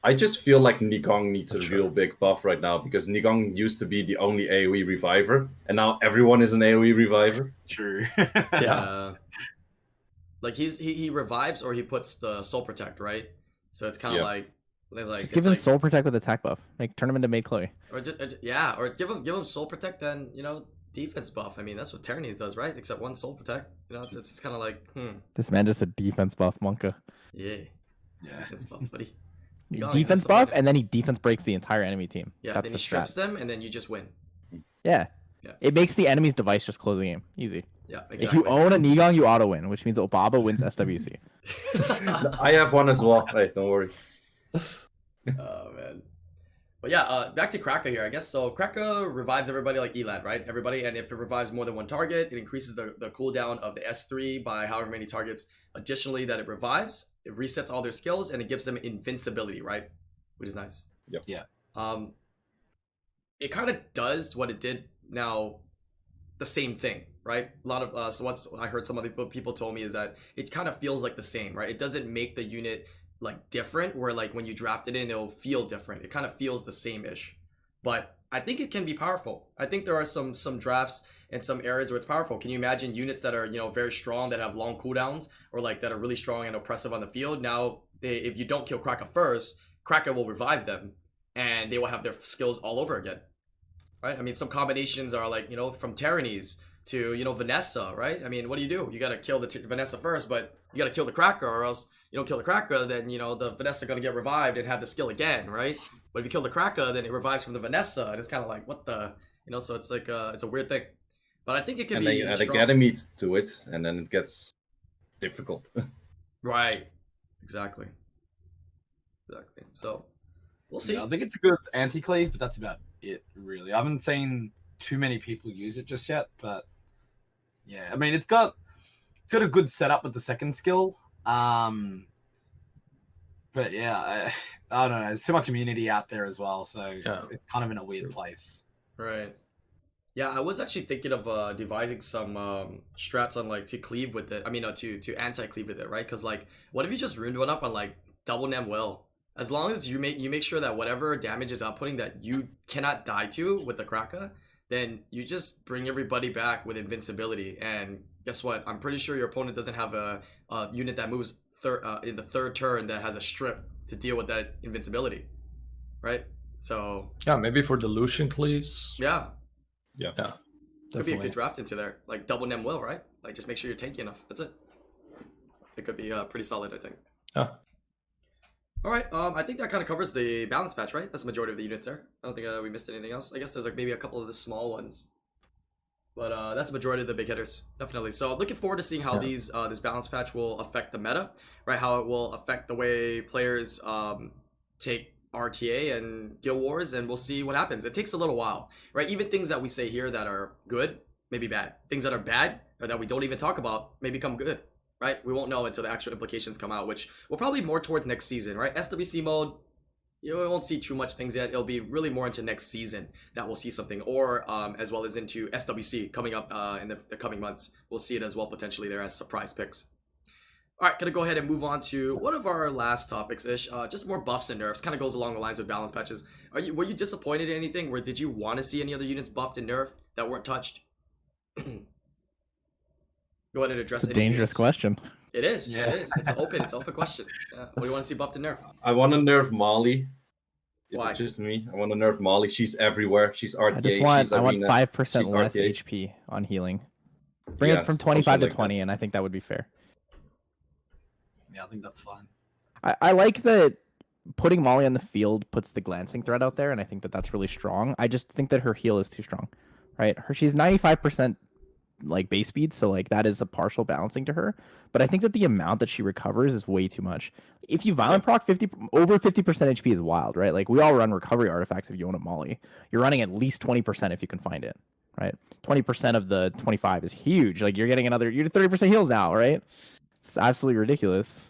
I just feel like Nigong needs a That's real right. big buff right now because Nigong used to be the only AoE reviver, and now everyone is an AoE reviver. True. Yeah. Like he revives or he puts the soul protect, right? So it's kind of Yeah. like there's like Just it's give him like, soul protect with attack buff. Like turn him into Mei Chloe. or give him soul protect, then defense buff. I mean that's what Tyrannies does, right? Except one soul protect. It's kind of like This man just a defense buff, Monka. yeah, Yeah. defense buff, buddy. gotta Defense exist somewhere. buff, and then he defense breaks the entire enemy team. Yeah, That's then the he strips strat. them, and then you just win. Yeah. Yeah. It makes the enemy's device just close the game. Easy. Yeah, If exactly. you own a Nigong, you auto win, which means Obaba wins SWC. I have one as well. Hey, don't worry. Oh man. But yeah, back to Kraka here, I guess. So Kraka revives everybody like Elad, right? Everybody, and if it revives more than one target, it increases the cooldown of the S3 by however many targets additionally that it revives. It resets all their skills and it gives them invincibility, right? Which is nice. Yep. Yeah. It kind of does what it did now, the same thing, right? A lot of so what's I heard some other people told me is that it kind of feels like the same, right? It doesn't make the unit like different where like when you draft it in it'll feel different. It kind of feels the same ish, but I think it can be powerful. I think there are some drafts in some areas where it's powerful. Can you imagine units that are, you know, very strong, that have long cooldowns, or like that are really strong and oppressive on the field? Now, if you don't kill Kraka first, Kraka will revive them, and they will have their skills all over again, right? I mean, some combinations are like, you know, from Tyrannies to, you know, Vanessa, right? I mean, what do? You got to kill the Vanessa first, but you got to kill the Kraka, or else you don't kill the Kraka, then, you know, the Vanessa going to get revived and have the skill again, right? But if you kill the Kraka, then it revives from the Vanessa, and it's kind of like, what the, you know, so it's like, it's a weird thing. But I think it can And be then you add strong. Academy to it, and then it gets difficult. Right. Exactly. So, we'll see. Yeah, I think it's a good anti-cleave, but that's about it, really. I haven't seen too many people use it just yet, but yeah, I mean, it's got a good setup with the second skill. But yeah, I don't know. There's too much immunity out there as well, so it's kind of in a weird place. Right. Yeah, I was actually thinking of devising some strats on like to cleave with it. I mean, no, to anti-cleave with it, right? Because like, what if you just ruined one up on like double nem will? As long as you make sure that whatever damage is outputting that you cannot die to with the Kraka, then you just bring everybody back with invincibility. And guess what? I'm pretty sure your opponent doesn't have a unit that moves in the third turn that has a strip to deal with that invincibility, right? So Yeah, maybe for the Lucian cleaves. yeah, Yeah. Yeah. could be a Definitely. good draft into there, like double nem will, right? Like just make sure you're tanky enough. That's it. It could be pretty solid, I think. Yeah. All right, I think that kind of covers the balance patch, right? That's the majority of the units there. I don't think we missed anything else. I guess there's like maybe a couple of the small ones, but that's the majority of the big hitters, definitely. So looking forward to seeing how these this balance patch will affect the meta, right? How it will affect the way players take RTA and Guild Wars, and we'll see what happens. It takes a little while, right? Even things that we say here that are good may be bad. Things that are bad or that we don't even talk about may become good. Right? We won't know until the actual implications come out, which will probably more towards next season, right? SWC mode, you know, we won't see too much things yet. It'll be really more into next season that we'll see something, or as well as into SWC coming up in the coming months. We'll see it as well potentially there as surprise picks. All right, gonna go ahead and move on to one of our last topics, Ish. Just more buffs and nerfs. Kind of goes along the lines with balance patches. Were you disappointed in anything? Or did you want to see any other units buffed and nerfed that weren't touched? Go ahead and address It's a any dangerous units. question. It is. Yeah. It is. It's an open question. Yeah. What do you want to see buffed and nerfed? I want to nerf Molly. Is Why? it just me? I want to nerf Molly. She's everywhere. She's RTA. I just want she's I want arena. 5% she's less RTA. HP on healing. Bring it Yes, from something 25 to like that. 20, and I think that would be fair. Yeah, I think that's fine. I like that putting Molly on the field puts the glancing threat out there, and I think that that's really strong. I just think that her heal is too strong, right? She's 95% like base speed, so like that is a partial balancing to her. But I think that the amount that she recovers is way too much. If you violent proc over 50% HP is wild, right? Like we all run recovery artifacts if you own a Molly. You're running at least 20% if you can find it, right? 20% of the 25 is huge. Like you're 30% heals now, right? It's absolutely ridiculous.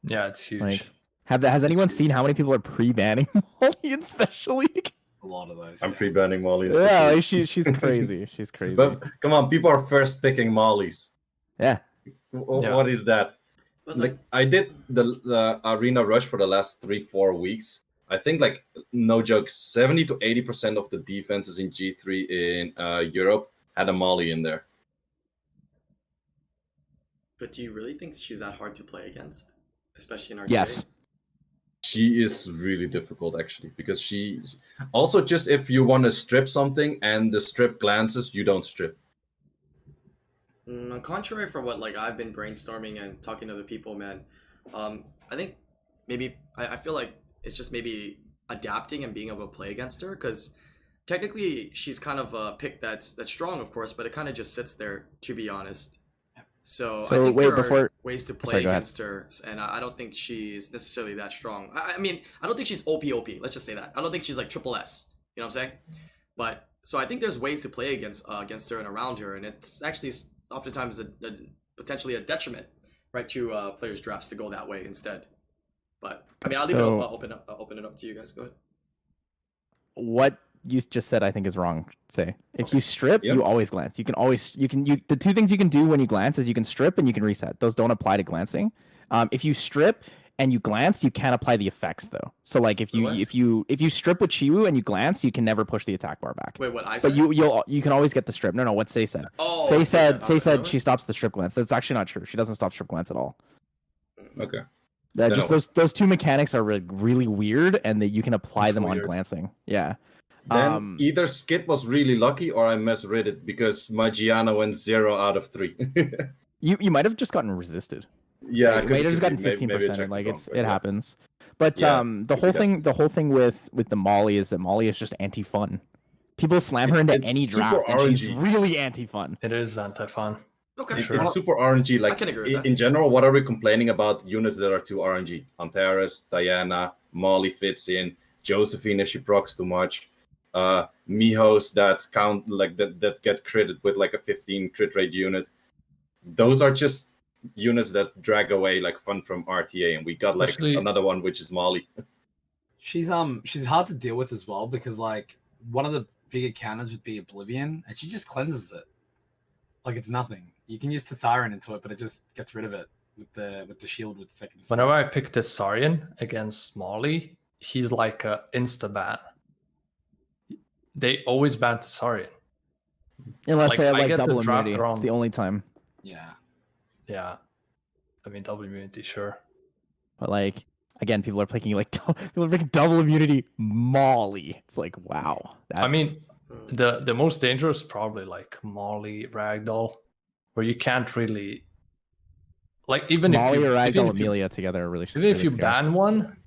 Yeah, it's huge. Like, has anyone seen how many people are pre-banning Molly in Special League? A lot of those. I'm yeah. pre-banning Molly. Yeah, especially. like she's crazy. She's crazy. But come on, people are first picking Mollies. Yeah. Yeah. What is that? But Like I did the arena rush for the last 3-4 weeks. I think like no joke, 70 to 80% of the defenses in G3 in Europe had a Molly in there. But do you really think she's that hard to play against, especially in RTA? Yes. She is really difficult actually because she also just if you want to strip something and the strip glances, you don't strip. Contrary for what like I've been brainstorming and talking to other people, man, I think maybe I feel like it's just maybe adapting and being able to play against her, because technically she's kind of a pick that's strong, of course, but it kind of just sits there, to be honest. So I So think wait, there are before- ways to play Sorry, go ahead. against her, and I don't think she's necessarily that strong. I mean, I don't think she's OP. Let's just say that. I don't think she's like triple S. You know what I'm saying? But so I think there's ways to play against her and around her, and it's actually oftentimes potentially a detriment, right, to players' drafts to go that way instead. But I mean, I'll leave it So- open it up to you guys. Go ahead. What you just said, I think, is wrong. Say, if you strip, Yep. you always glance. You the two things you can do when you glance is you can strip and you can reset. Those don't apply to glancing. If you strip and you glance, you can't apply the effects though. So like if you strip with Chiwu and you glance, you can never push the attack bar back. Wait, what I said? But you can always get the strip. No, what Say said. Oh, Say okay. said she stops the strip glance. That's actually not true. She doesn't stop strip glance at all. Okay. Just those two mechanics are really weird, and that you can apply It's them on weird. glancing. Yeah. Then either Skid was really lucky or I misread it because my Gianna went 0 out of 3. You might have just gotten resisted. Yeah, You might have just gotten 15%. Like it happens. But Yeah, the whole thing with the Molly is that Molly is just anti-fun. People slam her into It's any super draft, and she's RNG. really anti-fun. It is anti-fun. Okay. Sure. It's super RNG. Like can agree with that. in general, what are we complaining about units that are too RNG? Antares, Diana, Molly fits in, Josephine if she procs too much, Mihos that count like that get critted with like a 15 crit rate unit. Those are just units that drag away like fun from RTA, and we got like Actually- another one which is Molly. She's hard to deal with as well because like one of the bigger counters would be Oblivion, and she just cleanses it. Like it's nothing. You can use Tessarian into it, but it just gets rid of it with the shield with the second. sword. Whenever I pick Tessarian against Molly, he's like a insta ban. They always ban Tessarian. Unless Like, they have I like get the double draft immunity. wrong. It's the only time. Yeah. Yeah. I mean, double immunity, sure. But like again, people are picking double immunity Molly. It's like wow. I mean, Hmm. the most dangerous probably like Molly, Ragdoll, where you can't really like even Molly if you or even Ragdoll if you, Amelia together are really. even if really you scary. ban one,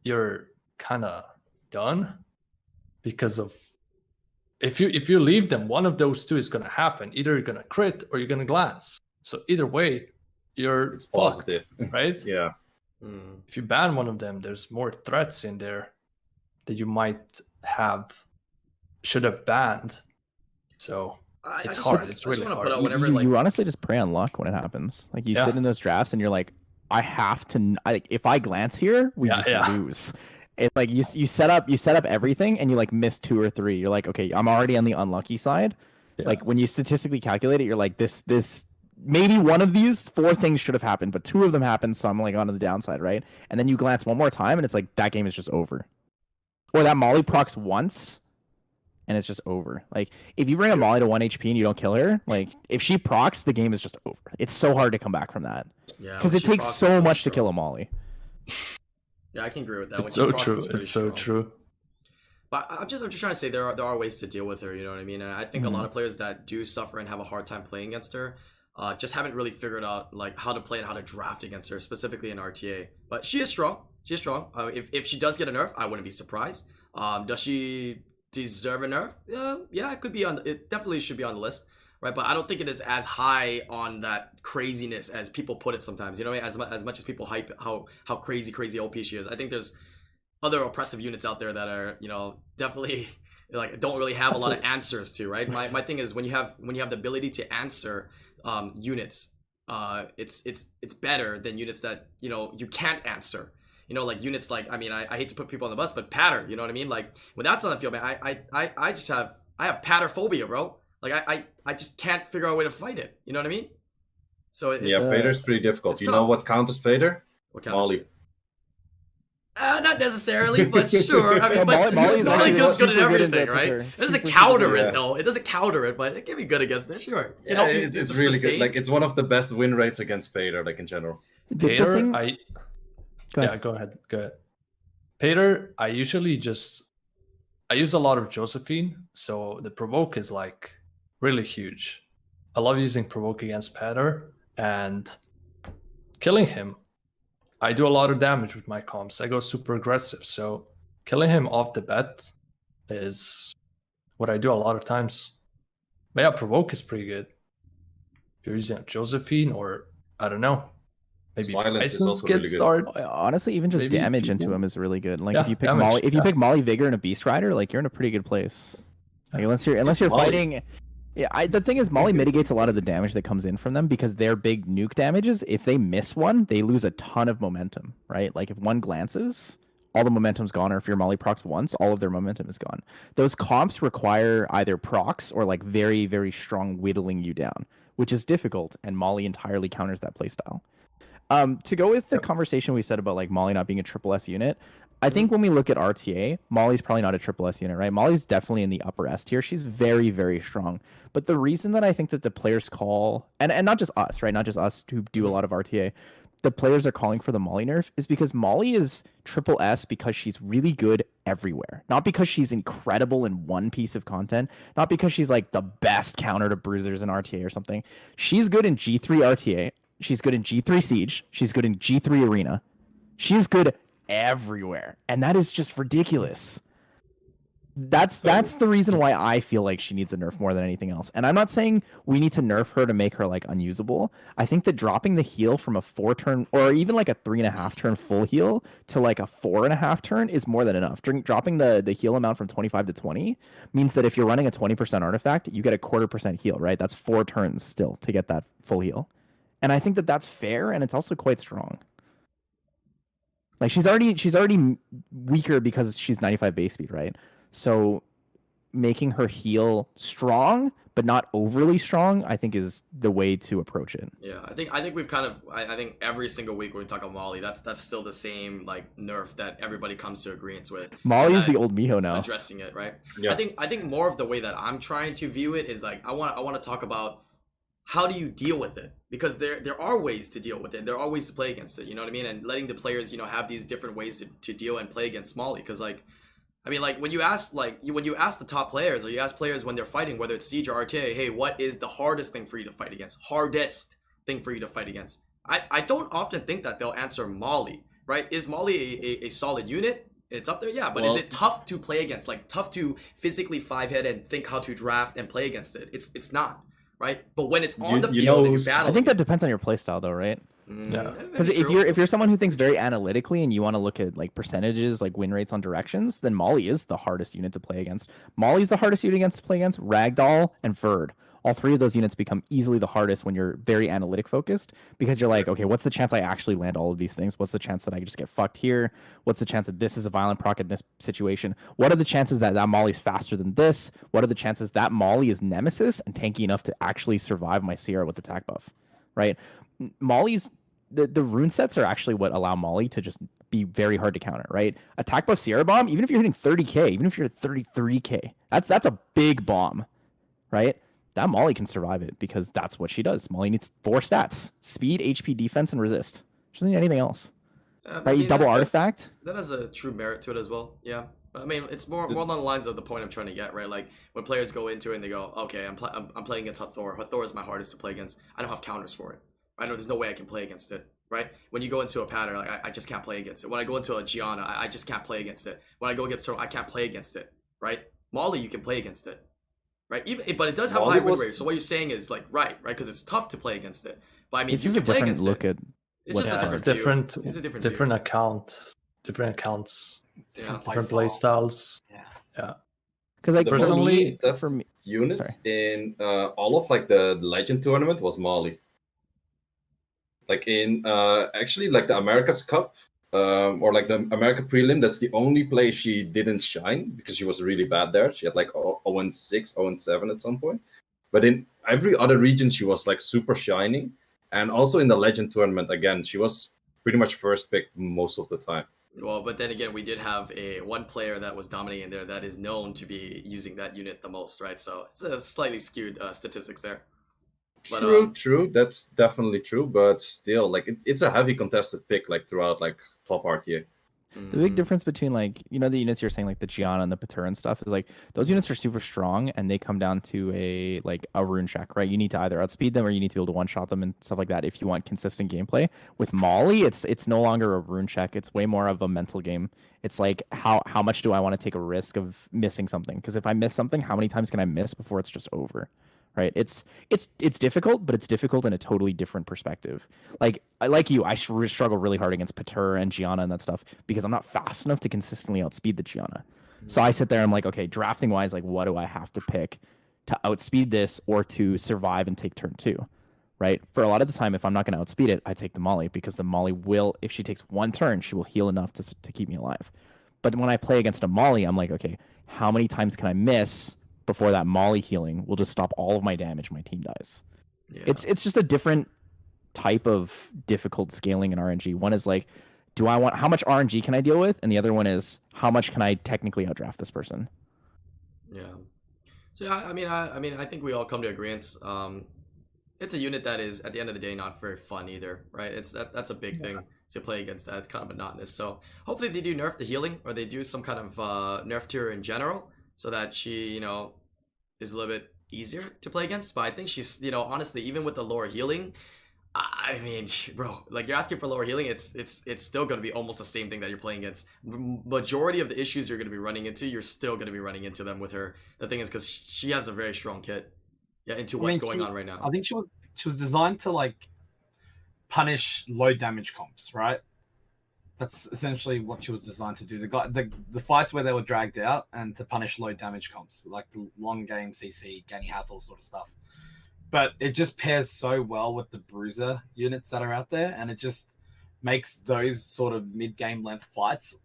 you're kind of done because of if you leave them, one of those two is gonna happen. Either you're gonna crit or you're gonna glance. So either way, you're It's fucked, positive. right? Yeah. Hmm. If you ban one of them, there's more threats in there that you might should have banned. So it's hard. It's really wanna hard. put out You- whenever you, like you honestly just pray on luck when it happens. Like you Yeah. sit in those drafts and you're like, I have to. If I glance here, we Yeah, just yeah. lose. It's like you set up everything and you like miss 2 or 3. You're like, okay, I'm already on the unlucky side. Yeah. Like when you statistically calculate it, you're like this maybe one of these 4 things should have happened, but 2 of them happened, so I'm like on the downside, right? And then you glance one more time and it's like that game is just over. Or that Molly procs once and it's just over. Like if you bring a Molly to 1 HP and you don't kill her, like if she procs, the game is just over. It's so hard to come back from that yeah, because when it she takes procs, so it's much to pretty kill a strong. Molly. Yeah, I can agree with that. When It's she so procs, true. pretty It's so strong. true. But I'm just trying to say there are ways to deal with her. You know what I mean? And I think a lot of players that do suffer and have a hard time playing against her, just haven't really figured out like how to play and how to draft against her, specifically in RTA. But she is strong. She is strong. If she does get a nerf, I wouldn't be surprised. Does she deserve a nerf? Yeah, it could be on. It definitely should be on the list, right? But I don't think it is as high on that craziness as people put it sometimes. You know, as much as people hype how crazy OP she is. I think there's other oppressive units out there that are, you know, definitely like don't really have a lot of answers to, right? My thing is when you have the ability to answer units, it's better than units that, you know, you can't answer. You know, like units like, I mean, I hate to put people on the bus, but patter, you know what I mean? Like when that's on the field, man, I just have patter phobia, bro. Like I just can't figure out a way to fight it. You know what I mean? So Yeah, Pader's pretty difficult. it's You know tough. what counters Pader? What kind of- Molly. Not necessarily, but sure. I mean, No, but Molly's Molly actually goes good at super good in everything, that right? picture. It doesn't Super counter good. it though. It doesn't counter it, but it can be good against it. Sure. It Yeah, help you it's to really sustain. good. Like it's one of the best win rates against Pader, like in general. The Pater, thing- I Go ahead. yeah, go ahead. Go ahead. Pater, I usually I use a lot of Josephine, so the provoke is like really huge. I love using provoke against Pater and killing him. I do a lot of damage with my comps. I go super aggressive, so killing him off the bat is what I do a lot of times. But yeah, provoke is pretty good. If you're using a Josephine or I don't know, maybe Silence is Bison's also get really good. start. Honestly, even just Maybe damage into people- him is really good. Like Yeah, if you pick damage, Molly, if you yeah. pick Molly Vigor and a Beast Rider, like you're in a pretty good place. Like unless you're Molly. fighting. Yeah, the thing is, Molly mitigates a lot of the damage that comes in from them because their big nuke damages. If they miss one, they lose a ton of momentum, right? Like if one glances, all the momentum's gone, or if your Molly procs once, all of their momentum is gone. Those comps require either procs or like very, very strong whittling you down, which is difficult, and Molly entirely counters that playstyle. To go with the conversation we said about like Molly not being a triple S unit, I think when we look at RTA, Molly's probably not a triple S unit, right? Molly's definitely in the upper S tier. She's very, very strong. But the reason that I think that the players call, and not just us, right? Not just us who do a lot of RTA, the players are calling for the Molly nerf is because Molly is triple S because she's really good everywhere. Not because she's incredible in one piece of content. Not because she's like the best counter to bruisers in RTA or something. She's good in G3 RTA. She's good in G3 Siege. She's good in G3 Arena. She's good everywhere. And that is just ridiculous. That's the reason why I feel like she needs a nerf more than anything else. And I'm not saying we need to nerf her to make her like unusable. I think that dropping the heal from a 4-turn or even like a 3.5 turn full heal to like a 4.5 turn is more than enough. Dropping the heal amount from 25 to 20 means that if you're running a 20% artifact, you get a 0.25% heal, right? That's 4 turns still to get that full heal. And I think that that's fair, and it's also quite strong. Like she's already weaker because she's 95 base speed, right? So making her heal strong but not overly strong, I think is the way to approach it. Yeah, I think we've kind of I think every single week when we talk about Molly, that's still the same like nerf that everybody comes to agreement with. Molly is the old Miho now. Addressing it, right? Yeah. I think more of the way that I'm trying to view it is like I want to talk about how do you deal with it? Because there are ways to deal with it. There are ways to play against it. You know what I mean? And letting the players, have these different ways to deal and play against Molly. Because when you ask the top players or you ask players when they're fighting, whether it's Siege or RTA, hey, what is the hardest thing for you to fight against? Hardest thing for you to fight against? I don't often think that they'll answer Molly, right? Is Molly a solid unit? It's up there, yeah. But is it tough to play against? Like tough to physically 5-head and think how to draft and play against it? It's not. Right, but when it's on the field and you battle, I think that depends on your playstyle, though, right? Yeah. Because if you're someone who thinks very analytically and you want to look at like percentages, like win rates on directions, then Molly is the hardest unit to play against. Molly's the hardest unit to play against. Ragdoll and Verd. All three of those units become easily the hardest when you're very analytic focused because you're like, okay, what's the chance I actually land all of these things? What's the chance that I just get fucked here? What's the chance that this is a violent proc in this situation? What are the chances that Molly's faster than this? What are the chances that Molly is Nemesis and tanky enough to actually survive my Sierra with attack buff? Right? Molly's the rune sets are actually what allow Molly to just be very hard to counter, right? Attack buff Sierra bomb, even if you're hitting 30k, even if you're at 33k, that's a big bomb, right? That Molly can survive it because that's what she does. Molly needs 4 stats: speed, HP, defense, and resist. She doesn't need anything else. Right? Double artifact. That has a true merit to it as well. Yeah. I mean, it's more along the lines of the point I'm trying to get, right? Like when players go into it and they go, okay, I'm playing against Hathor. Hathor is my hardest to play against. I don't have counters for it. I know there's no way I can play against it, right? When you go into a pattern, like I just can't play against it. When I go into a Gianna, I just can't play against it. When I go against her, I can't play against it, right? Molly, you can play against it. Right, but it does have a high win rate. So what you're saying is like right, because it's tough to play against it. But I mean, it's just a different look at. It's just a different view. It's a different account, different accounts, different play styles. Yeah. Because like personally, for me, units in all of like the Legend tournament was Molly. Like in actually like the America's Cup. Or like the America prelim, that's the only place she didn't shine because she was really bad there. She had like 0-6, 0-7 at some point. But in every other region, she was like super shining. And also in the Legend tournament, again, she was pretty much first pick most of the time. Well, but then again, we did have one player that was dominating there that is known to be using that unit the most, right? So it's a slightly skewed statistics there. But, true. That's definitely true. But still, like it's a heavy contested pick, like throughout like top RTA. The big difference between like the units you're saying like the Gianna and the Pater and stuff is like those units are super strong and they come down to a rune check, right? You need to either outspeed them or you need to be able to one shot them and stuff like that if you want consistent gameplay. With Molly, it's no longer a rune check. It's way more of a mental game. It's like how much do I want to take a risk of missing something? Because if I miss something, how many times can I miss before it's just over? Right, it's difficult, but it's difficult in a totally different perspective. Like I struggle really hard against Pater and Gianna and that stuff because I'm not fast enough to consistently outspeed the Gianna. So I sit there and I'm like, okay, drafting wise, like what do I have to pick to outspeed this or to survive and take turn 2? Right, for a lot of the time, if I'm not going to outspeed it, I take the Molly because the Molly will, if she takes 1 turn, she will heal enough to keep me alive. But when I play against a Molly, I'm like, okay, how many times can I miss before that Molly healing will just stop all of my damage, my team dies. Yeah. It's just a different type of difficult scaling in RNG. One is like, how much RNG can I deal with? And the other one is, how much can I technically outdraft this person? Yeah. So yeah, I think we all come to agreement. It's a unit that is, at the end of the day, not very fun either, right? That's a big thing to play against. That it's kind of monotonous. So hopefully they do nerf the healing, or they do some kind of nerf to her in general, so that she, is a little bit easier to play against. But I think she's, honestly, even with the lower healing, I mean, bro, like, you're asking for lower healing, it's still going to be almost the same thing that you're playing against. Majority of the issues you're going to be running into, you're still going to be running into them with her. The thing is, because she has a very strong kit. Yeah, into what's going on right now. I think she was designed to like punish low damage comps, right? That's essentially what she was designed to do. The fights where they were dragged out, and to punish low damage comps, like the long game CC, Ganny Hathor sort of stuff. But it just pairs so well with the bruiser units that are out there, and it just makes those sort of mid-game length fights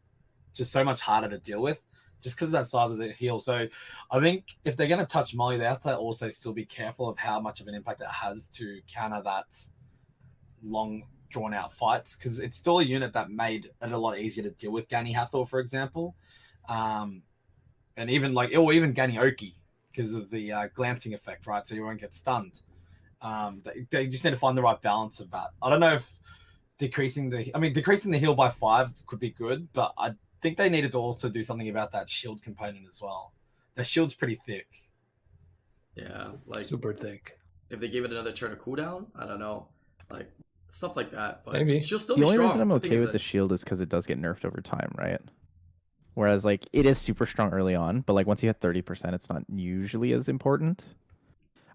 just so much harder to deal with, just because of that side of the heal. So I think if they're going to touch Molly, they have to also still be careful of how much of an impact it has to counter that long, drawn-out fights, because it's still a unit that made it a lot easier to deal with Ganny Hathor, for example. And even Ganny Oki, because of the glancing effect, right? So you won't get stunned. They just need to find the right balance of that. I don't know if decreasing the heal by 5 could be good, but I think they needed to also do something about that shield component as well. The shield's pretty thick. Yeah, like super thick. If they gave it another turn of cooldown, I don't know, like stuff like that. But maybe she'll still The be only strong. reason I'm okay with the shield is because it does get nerfed over time, right? Whereas like it is super strong early on, but like once you hit 30%, it's not usually as important.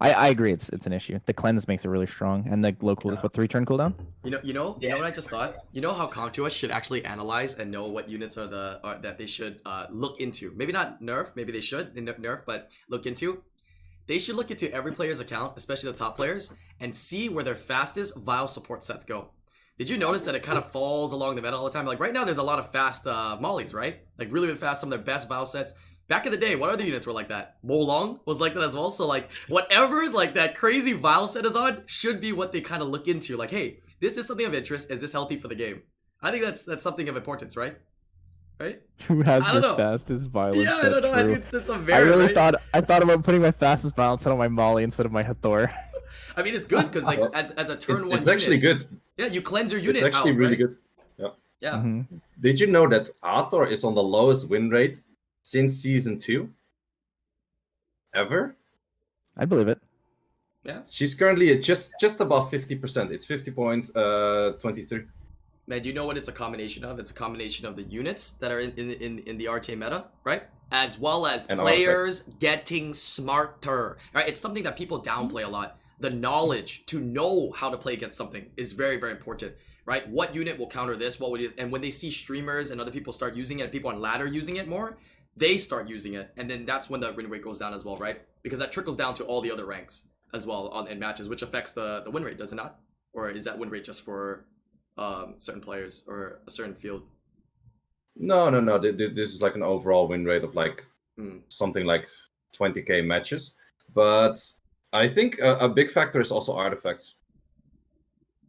I agree, it's an issue. The cleanse makes it really strong, and the low cooldown is what 3-turn cooldown. You know what I just thought? You know how Contours should actually analyze and know what units are that they should look into. Maybe not nerf, maybe they should nerf, but look into. They should look into every player's account, especially the top players, and see where their fastest Vile support sets go. Did you notice that it kind of falls along the meta all the time? Like right now, there's a lot of fast mollies, right? Like really, really fast. Some of their best Vile sets. Back in the day, what other units were like that? Molong was like that as well. So like whatever like that crazy Vile set is on should be what they kind of look into. Like, hey, this is something of interest. Is this healthy for the game? I think that's something of importance, right? Right? Who has I don't your know. fastest violence? Yeah, I don't know. I think that's a I very. really right? thought about putting my fastest violence set on my Molly instead of my Hathor. I mean, it's good because like as a turn one. It's actually unit, good. Yeah, you cleanse your unit. It's actually out, really right? good. Yeah. Yeah. Mm-hmm. Did you know that Arthur is on the lowest win rate since season 2? Ever? I believe it. Yeah. She's currently at just above 50%. It's 50.23. Man, do you know what it's a combination of? It's a combination of the units that are in the RTA meta, right? As well as And players getting smarter, right? It's something that people downplay a lot. The knowledge to know how to play against something is very, very important, right? What unit will counter this? What would it? And when they see streamers and other people start using it, people on ladder using it more, they start using it, and then that's when the win rate goes down as well, right? Because that trickles down to all the other ranks as well in matches, which affects the win rate, does it not? Or is that win rate just for certain players or a certain field? No. This is like an overall win rate of like something like 20k matches. But I think a big factor is also artifacts.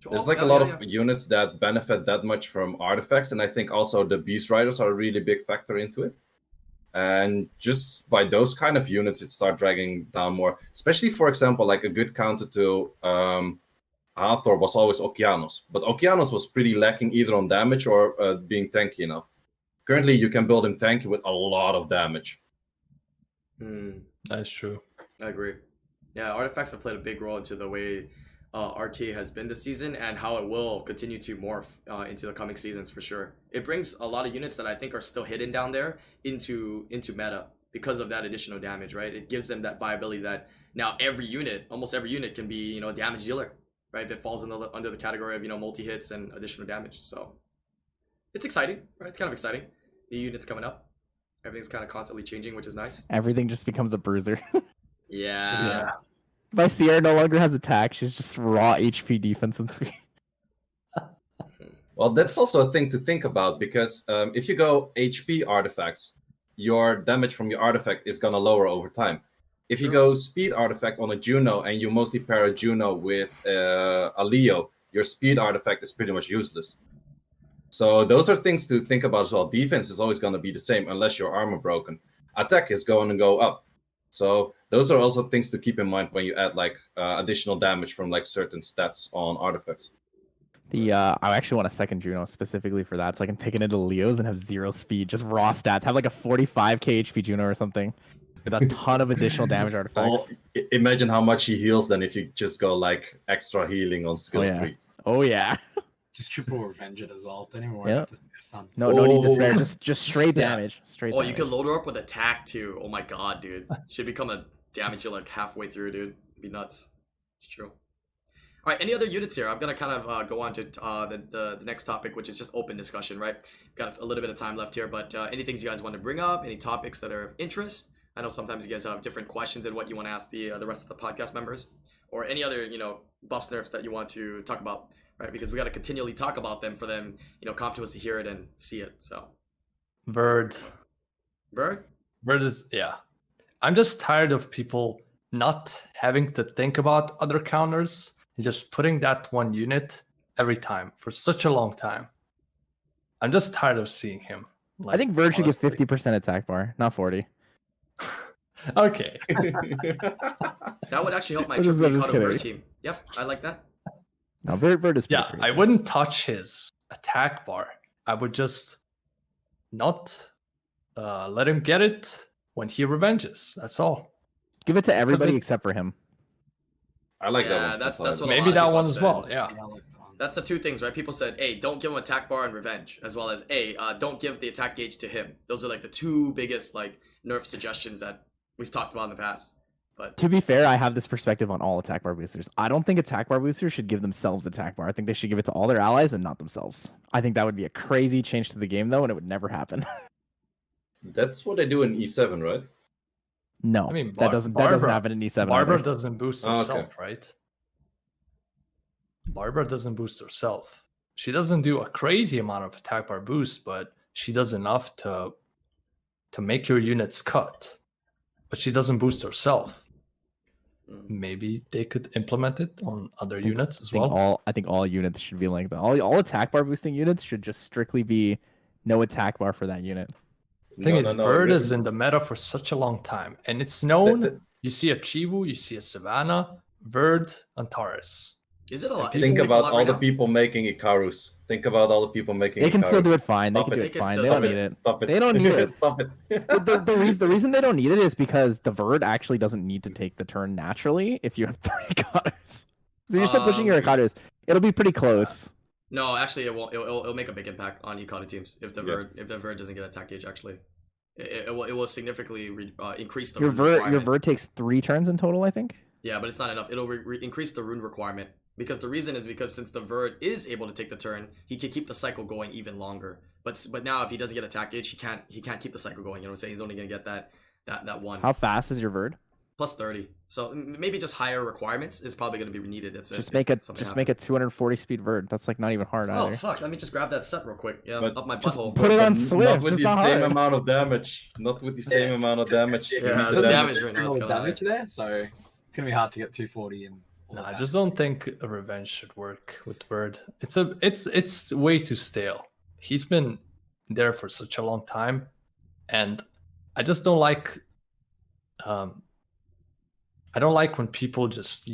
There's like a lot of units that benefit that much from artifacts, and I think also the Beast Riders are a really big factor into it. And just by those kind of units, it starts dragging down more. Especially, for example, like a good counter to Hathor was always Okeanos. But Okeanos was pretty lacking either on damage or being tanky enough. Currently, you can build him tanky with a lot of damage. That's true. I agree. Yeah, artifacts have played a big role into the way RTA has been this season and how it will continue to morph into the coming seasons for sure. It brings a lot of units that I think are still hidden down there into meta because of that additional damage, right? It gives them that viability that now almost every unit can be, a damage dealer, right? If it falls under the category of, multi-hits and additional damage. So it's exciting, right? It's kind of exciting. New units coming up. Everything's kind of constantly changing, which is nice. Everything just becomes a bruiser. Yeah. My Sierra no longer has attack. She's just raw HP defense and speed. Well, that's also a thing to think about, because if you go HP artifacts, your damage from your artifact is going to lower over time. If you go speed artifact on a Juno and you mostly pair a Juno with a Leo, your speed artifact is pretty much useless. So those are things to think about as well. Defense is always going to be the same unless your armor broken. Attack is going to go up. So those are also things to keep in mind when you add like additional damage from like certain stats on artifacts. I actually want a second Juno specifically for that, so I can pick it into Leos and have 0 speed, just raw stats. Have like a 45k HP Juno or something with a ton of additional damage artifacts. Imagine how much he heals then if you just go like extra healing on skill 3. Oh yeah. Just triple revenge it as well. Don't even worry Yeah. about this next time. No need to spare. Just straight damage. Straight. Oh, damage. you could load her up with attack too. Oh my god, dude. Should become a damage dealer like halfway through, dude. It'd be nuts. It's true. All right, any other units here? I'm gonna kind of go on to the next topic, which is just open discussion, right? Got a little bit of time left here, but any things you guys want to bring up? Any topics that are of interest? I know sometimes you guys have different questions and what you want to ask the rest of the podcast members, or any other buffs, nerfs that you want to talk about, right? Because we got to continually talk about them for them, come to us to hear it and see it. So, Verd is I'm just tired of people not having to think about other counters. Just putting that one unit every time for such a long time. I'm just tired of seeing him. I think Verd should get 50% attack bar, not 40. Okay. that would actually help my I'm just triple kidding. Verd team. Yep, I like that. No, Verd is pretty crazy. I wouldn't touch his attack bar. I would just not let him get it when he revenges. That's all. Give it to everybody except for him. I like that Yeah, one. that's what a lot Maybe of that people one have as said. well. Yeah. I like that one. That's the two things, right? People said, hey, don't give him attack bar and revenge, as well as, hey, don't give the attack gauge to him. Those are like the two biggest nerf suggestions that we've talked about in the past. But To be fair, I have this perspective on all attack bar boosters. I don't think attack bar boosters should give themselves attack bar. I think they should give it to all their allies and not themselves. I think that would be a crazy change to the game, though, and it would never happen. That's what they do in E7, right? No, I mean, that doesn't happen in E7. Barbara either. doesn't boost Oh, okay. herself, right? Barbara doesn't boost herself. She doesn't do a crazy amount of attack bar boost, but she does enough to make your units cut. But she doesn't boost herself. Maybe they could implement it on other units as well. I think all units should be like that. All attack bar boosting units should just strictly be no attack bar for that unit. The thing is, Verd is in the meta for such a long time, and it's known. You see a Chiwu, you see a Savannah, Verd, Antares. is it a lot? Think is it about a lot all right the now? people making Icarus. Think about all the people making They can still Icarus. do it fine. Stop They can do it. it They can fine. still They don't do need it. it. Stop it. They don't need it. Stop it. The reason they don't need it is because the Verd actually doesn't need to take the turn naturally if you have 3 Ikatus. So you're still pushing your Ikatus. It'll be pretty close. No, actually, it won't. It'll make a big impact on Yukata teams if the Verd doesn't get attack gauge. Actually, it will significantly increase the Your rune Verd requirement. takes 3 turns in total, I think. Yeah, but it's not enough. It'll increase the rune requirement because the reason is because since the Verd is able to take the turn, he can keep the cycle going even longer. But now if he doesn't get attack gauge, he can't keep the cycle going. You know what I'm saying? He's only gonna get that one. How fast is your Verd? Plus 30. So maybe just higher requirements is probably going to be needed. Just make a 240 speed Verd. That's like not even hard Oh either. fuck! Let me just grab that set real quick. Yeah, But up my just butthole. put it on Not Swift. with It's the not same hard. amount of damage. Not with the same amount of damage. Yeah, You need the the damage right now is Really kind of damage there, so it's gonna be hard to get 240 and. all No, of I that. just don't think a revenge should work with Verd. It's way too stale. He's been there for such a long time, and I just don't like. I don't like when people just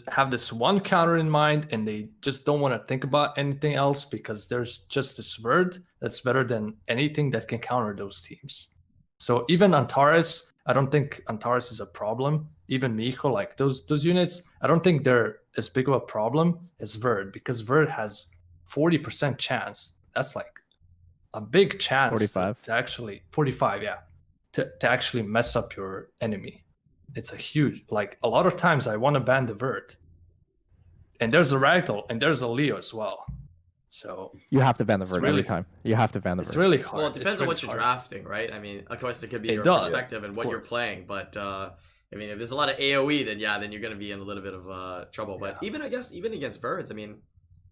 have this one counter in mind and they just don't want to think about anything else because there's just this Verd that's better than anything that can counter those teams. So even Antares, I don't think Antares is a problem. Even Miko, like those units, I don't think they're as big of a problem as Verd because Verd has 40% chance. That's like a big chance 45. to actually 45, yeah, to actually mess up your enemy. It's a huge, like a lot of times I want to ban the Verd. And there's a Ragdoll and there's a Leo as well. So You have to ban the It's Verd really- every time. You have to ban the it's Verd. really hard. Well, it depends It's on really what you're hard. drafting, right? I mean, of course, it could be It your does, perspective and of what you're course. playing, but I mean, if there's a lot of AOE, then you're gonna be in a little bit of trouble. But even against Verds, I mean,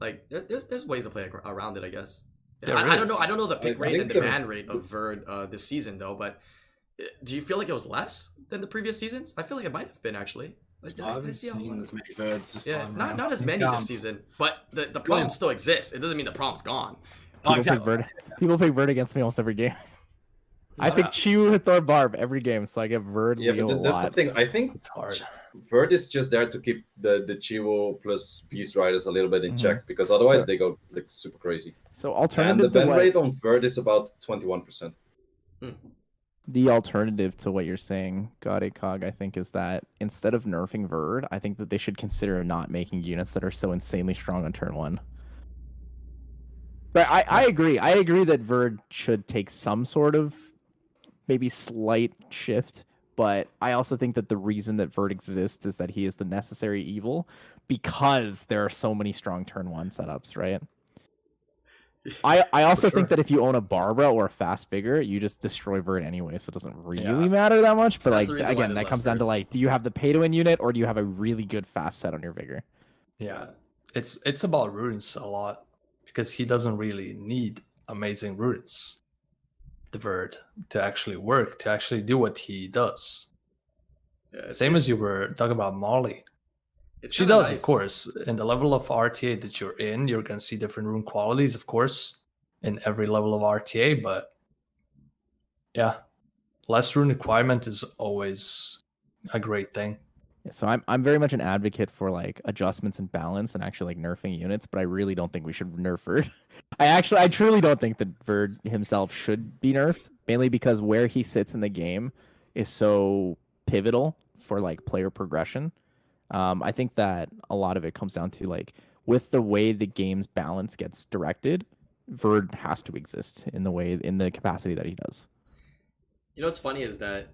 like there's ways to play around it, I guess. There I don't know. is. I don't know the pick I rate and think the the- ban rate of Verd this season though. But do you feel like it was less than the previous seasons? I feel like it might have been actually. But did I haven't see a whole seen lot? as many birds this Yeah, time not around. not as I many think, this season, but the problem still exists. It doesn't mean the problem's gone. Oh, People pick exactly. Verd. People pick Verd against me almost every game. I Yeah. pick Chew, Thor, Barb every game, so I get Verd, Yeah, Leo but a that's the lot. thing. I think It's hard. Verd is just there to keep the Chivo plus Beast Riders a little bit in Mhm. check, because otherwise So- they go like super crazy. So And the alternative to ban what rate on Verd is about 21%. the alternative to what you're saying, God Cog, I think, is that instead of nerfing Verd, I think that they should consider not making units that are so insanely strong on turn 1. But I agree. I agree that Verd should take some sort of maybe slight shift. But I also think that the reason that Verd exists is that he is the necessary evil because there are so many strong turn 1 setups, right? I also think that if you own a Barbara or a Fast Vigor, you just destroy Verd anyway, so it doesn't really matter that much. But That's like the reason why again, there's that less comes down to Verds. like, do you have the pay to win unit or do you have a really good fast set on your Vigor? Yeah, it's about runes a lot because he doesn't really need amazing runes, the Verd, to actually work, to actually do what he does. Yeah, Same as you were talking about Molly. It's She kinda does, nice. of course. In the level of RTA that you're in, you're going to see different rune qualities, of course, in every level of RTA. But yeah, less rune requirement is always a great thing. Yeah, so I'm very much an advocate for like adjustments and balance and actually like nerfing units, but I really don't think we should nerf Verd. I truly don't think that Verd himself should be nerfed, mainly because where he sits in the game is so pivotal for like player progression. I think that a lot of it comes down to like with the way the game's balance gets directed, Verd has to exist in the capacity that he does. You know what's funny is that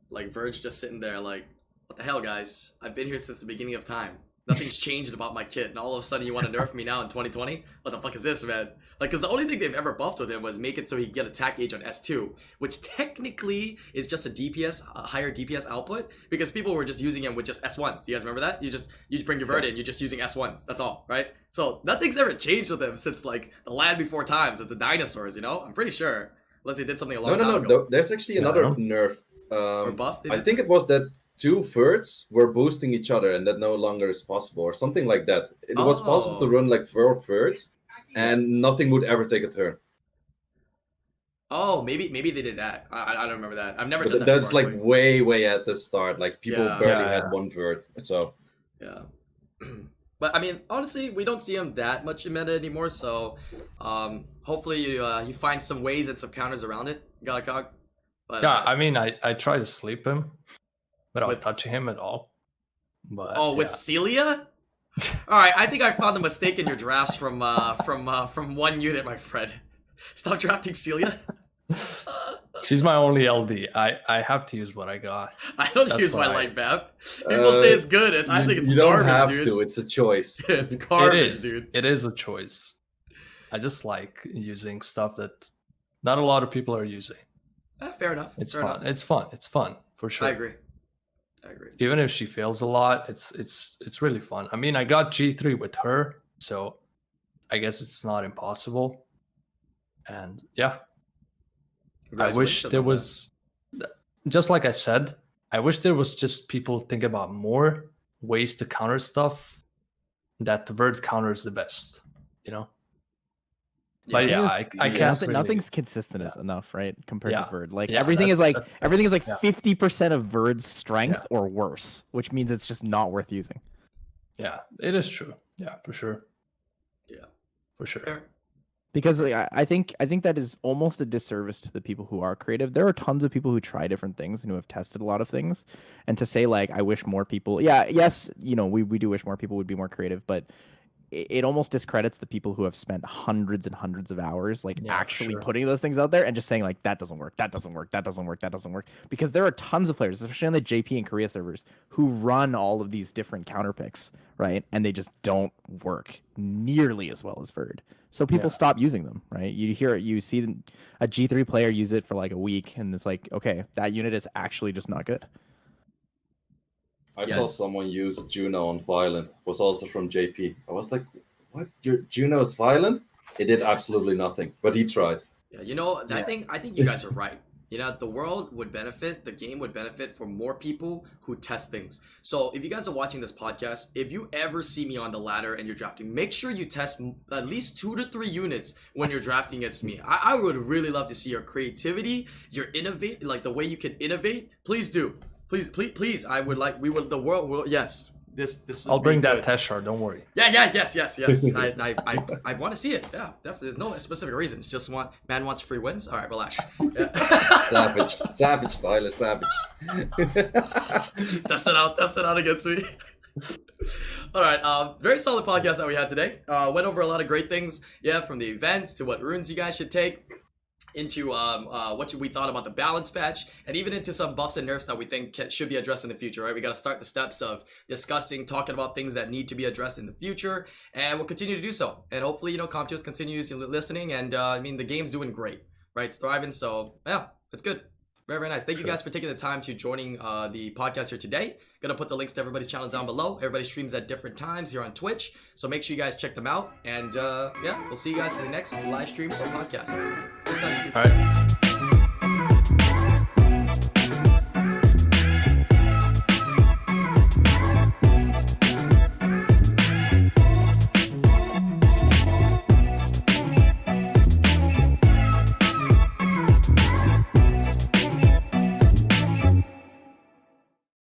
like Verge just sitting there like, what the hell, guys? I've been here since the beginning of time. Nothing's changed about my kid, and all of a sudden you want to nerf me now in 2020? What the fuck is this, man? Like, because the only thing they've ever buffed with him was make it so he could get attack gauge on S2, which technically is just a DPS, a higher DPS output, because people were just using him with just S1s. You guys remember that? You bring your Verd in, you're just using S1s. That's all, right? So nothing's ever changed with him since like the land before time, since the dinosaurs. You know, I'm pretty sure, unless they did something a long time ago. No. There's actually another No. nerf. Or buff. they I did? think it was that 2 Verds were boosting each other, and that no longer is possible, or something like that. It was possible to Oh. run like 4 Verds, and nothing would ever take a turn. Oh, maybe they did that. I don't remember that. I've never done But that. that's before, like anyway. way at the start. Like people Yeah. barely Yeah, had yeah. 1 Verd. So Yeah. But I mean, honestly, we don't see him that much in meta anymore. So, hopefully, he finds some ways and some counters around it. Got a cog. But, Yeah, I mean, I try to sleep him without With- touching him at all. But oh, with Celia. All right, I think I found the mistake in your drafts from one unit, my friend. Stop drafting Celia. she's my only LD. I have to use what I got. I don't That's use my why. light map. People say it's good, and I think it's you don't garbage, have dude. to. It's a choice. It's It garbage, is. dude. It is a choice. I just like using stuff that not a lot of people are using. Fair enough. It's fair fun. enough. It's fun. It's fun for sure. I agree. Even if she fails a lot, it's really fun. I mean, I got G3 with her, so I guess it's not impossible. And yeah, I wish Congratulations there on was, just like I said, I wish there was just people think about more ways to counter stuff that the Verd counters the best, you know? But yeah, I can't really... Nothing's consistent as enough, right? Compared Yeah. to Verd. Like Yeah, everything is like that's- everything is like yeah. 50% of Verd's strength or worse, which means it's just not worth using. Yeah, it is true. Yeah, for sure. Yeah. For sure. Fair. Because like, I think that is almost a disservice to the people who are creative. There are tons of people who try different things and who have tested a lot of things. And to say like I wish more people, yes, you know, we do wish more people would be more creative, but it almost discredits the people who have spent hundreds and hundreds of hours like Yeah, for actually sure. putting those things out there and just saying like that doesn't work, that doesn't work, that doesn't work, that doesn't work. Because there are tons of players, especially on the JP and Korea servers, who run all of these different counter picks, right? And they just don't work nearly as well as Verd. So people Yeah. stop using them, right? You see a G3 player use it for like a week and it's like, okay, that unit is actually just not good. I saw Yes. someone use Juno on Violent. Was also from JP. I was like, "What? Your Juno is Violent?" It did absolutely nothing, but he tried. Yeah, you know, Yeah. I think you guys are right. you know, the world would benefit, the game would benefit from more people who test things. So if you guys are watching this podcast, if you ever see me on the ladder and you're drafting, make sure you test at least 2 to 3 units when you're drafting against me. I would really love to see your creativity, your innovate, like the way you can innovate. Please do. Please. I would like, the world will, yes. This I'll bring that test shard. Don't worry. Yes. I want to see it. Yeah, definitely. There's no specific reasons. Just man wants free wins. All right, relax. Yeah. savage, Tyler, savage. Test it out against me. All right, very solid podcast that we had today. Went over a lot of great things. Yeah, from the events to what runes you guys should take, into what we thought about the balance patch, and even into some buffs and nerfs that we think should be addressed in the future, right? We got to start the steps of discussing, talking about things that need to be addressed in the future, and we'll continue to do so. And hopefully, you know, Comptios continues listening, and I mean, the game's doing great, right? It's thriving, so yeah, it's good. Very, very nice. Thank you guys for taking the time to joining the podcast here today. Gonna put the links to everybody's channels down below. Everybody streams at different times here on Twitch, so make sure you guys check them out. And yeah, we'll see you guys for the next live stream or podcast. All right.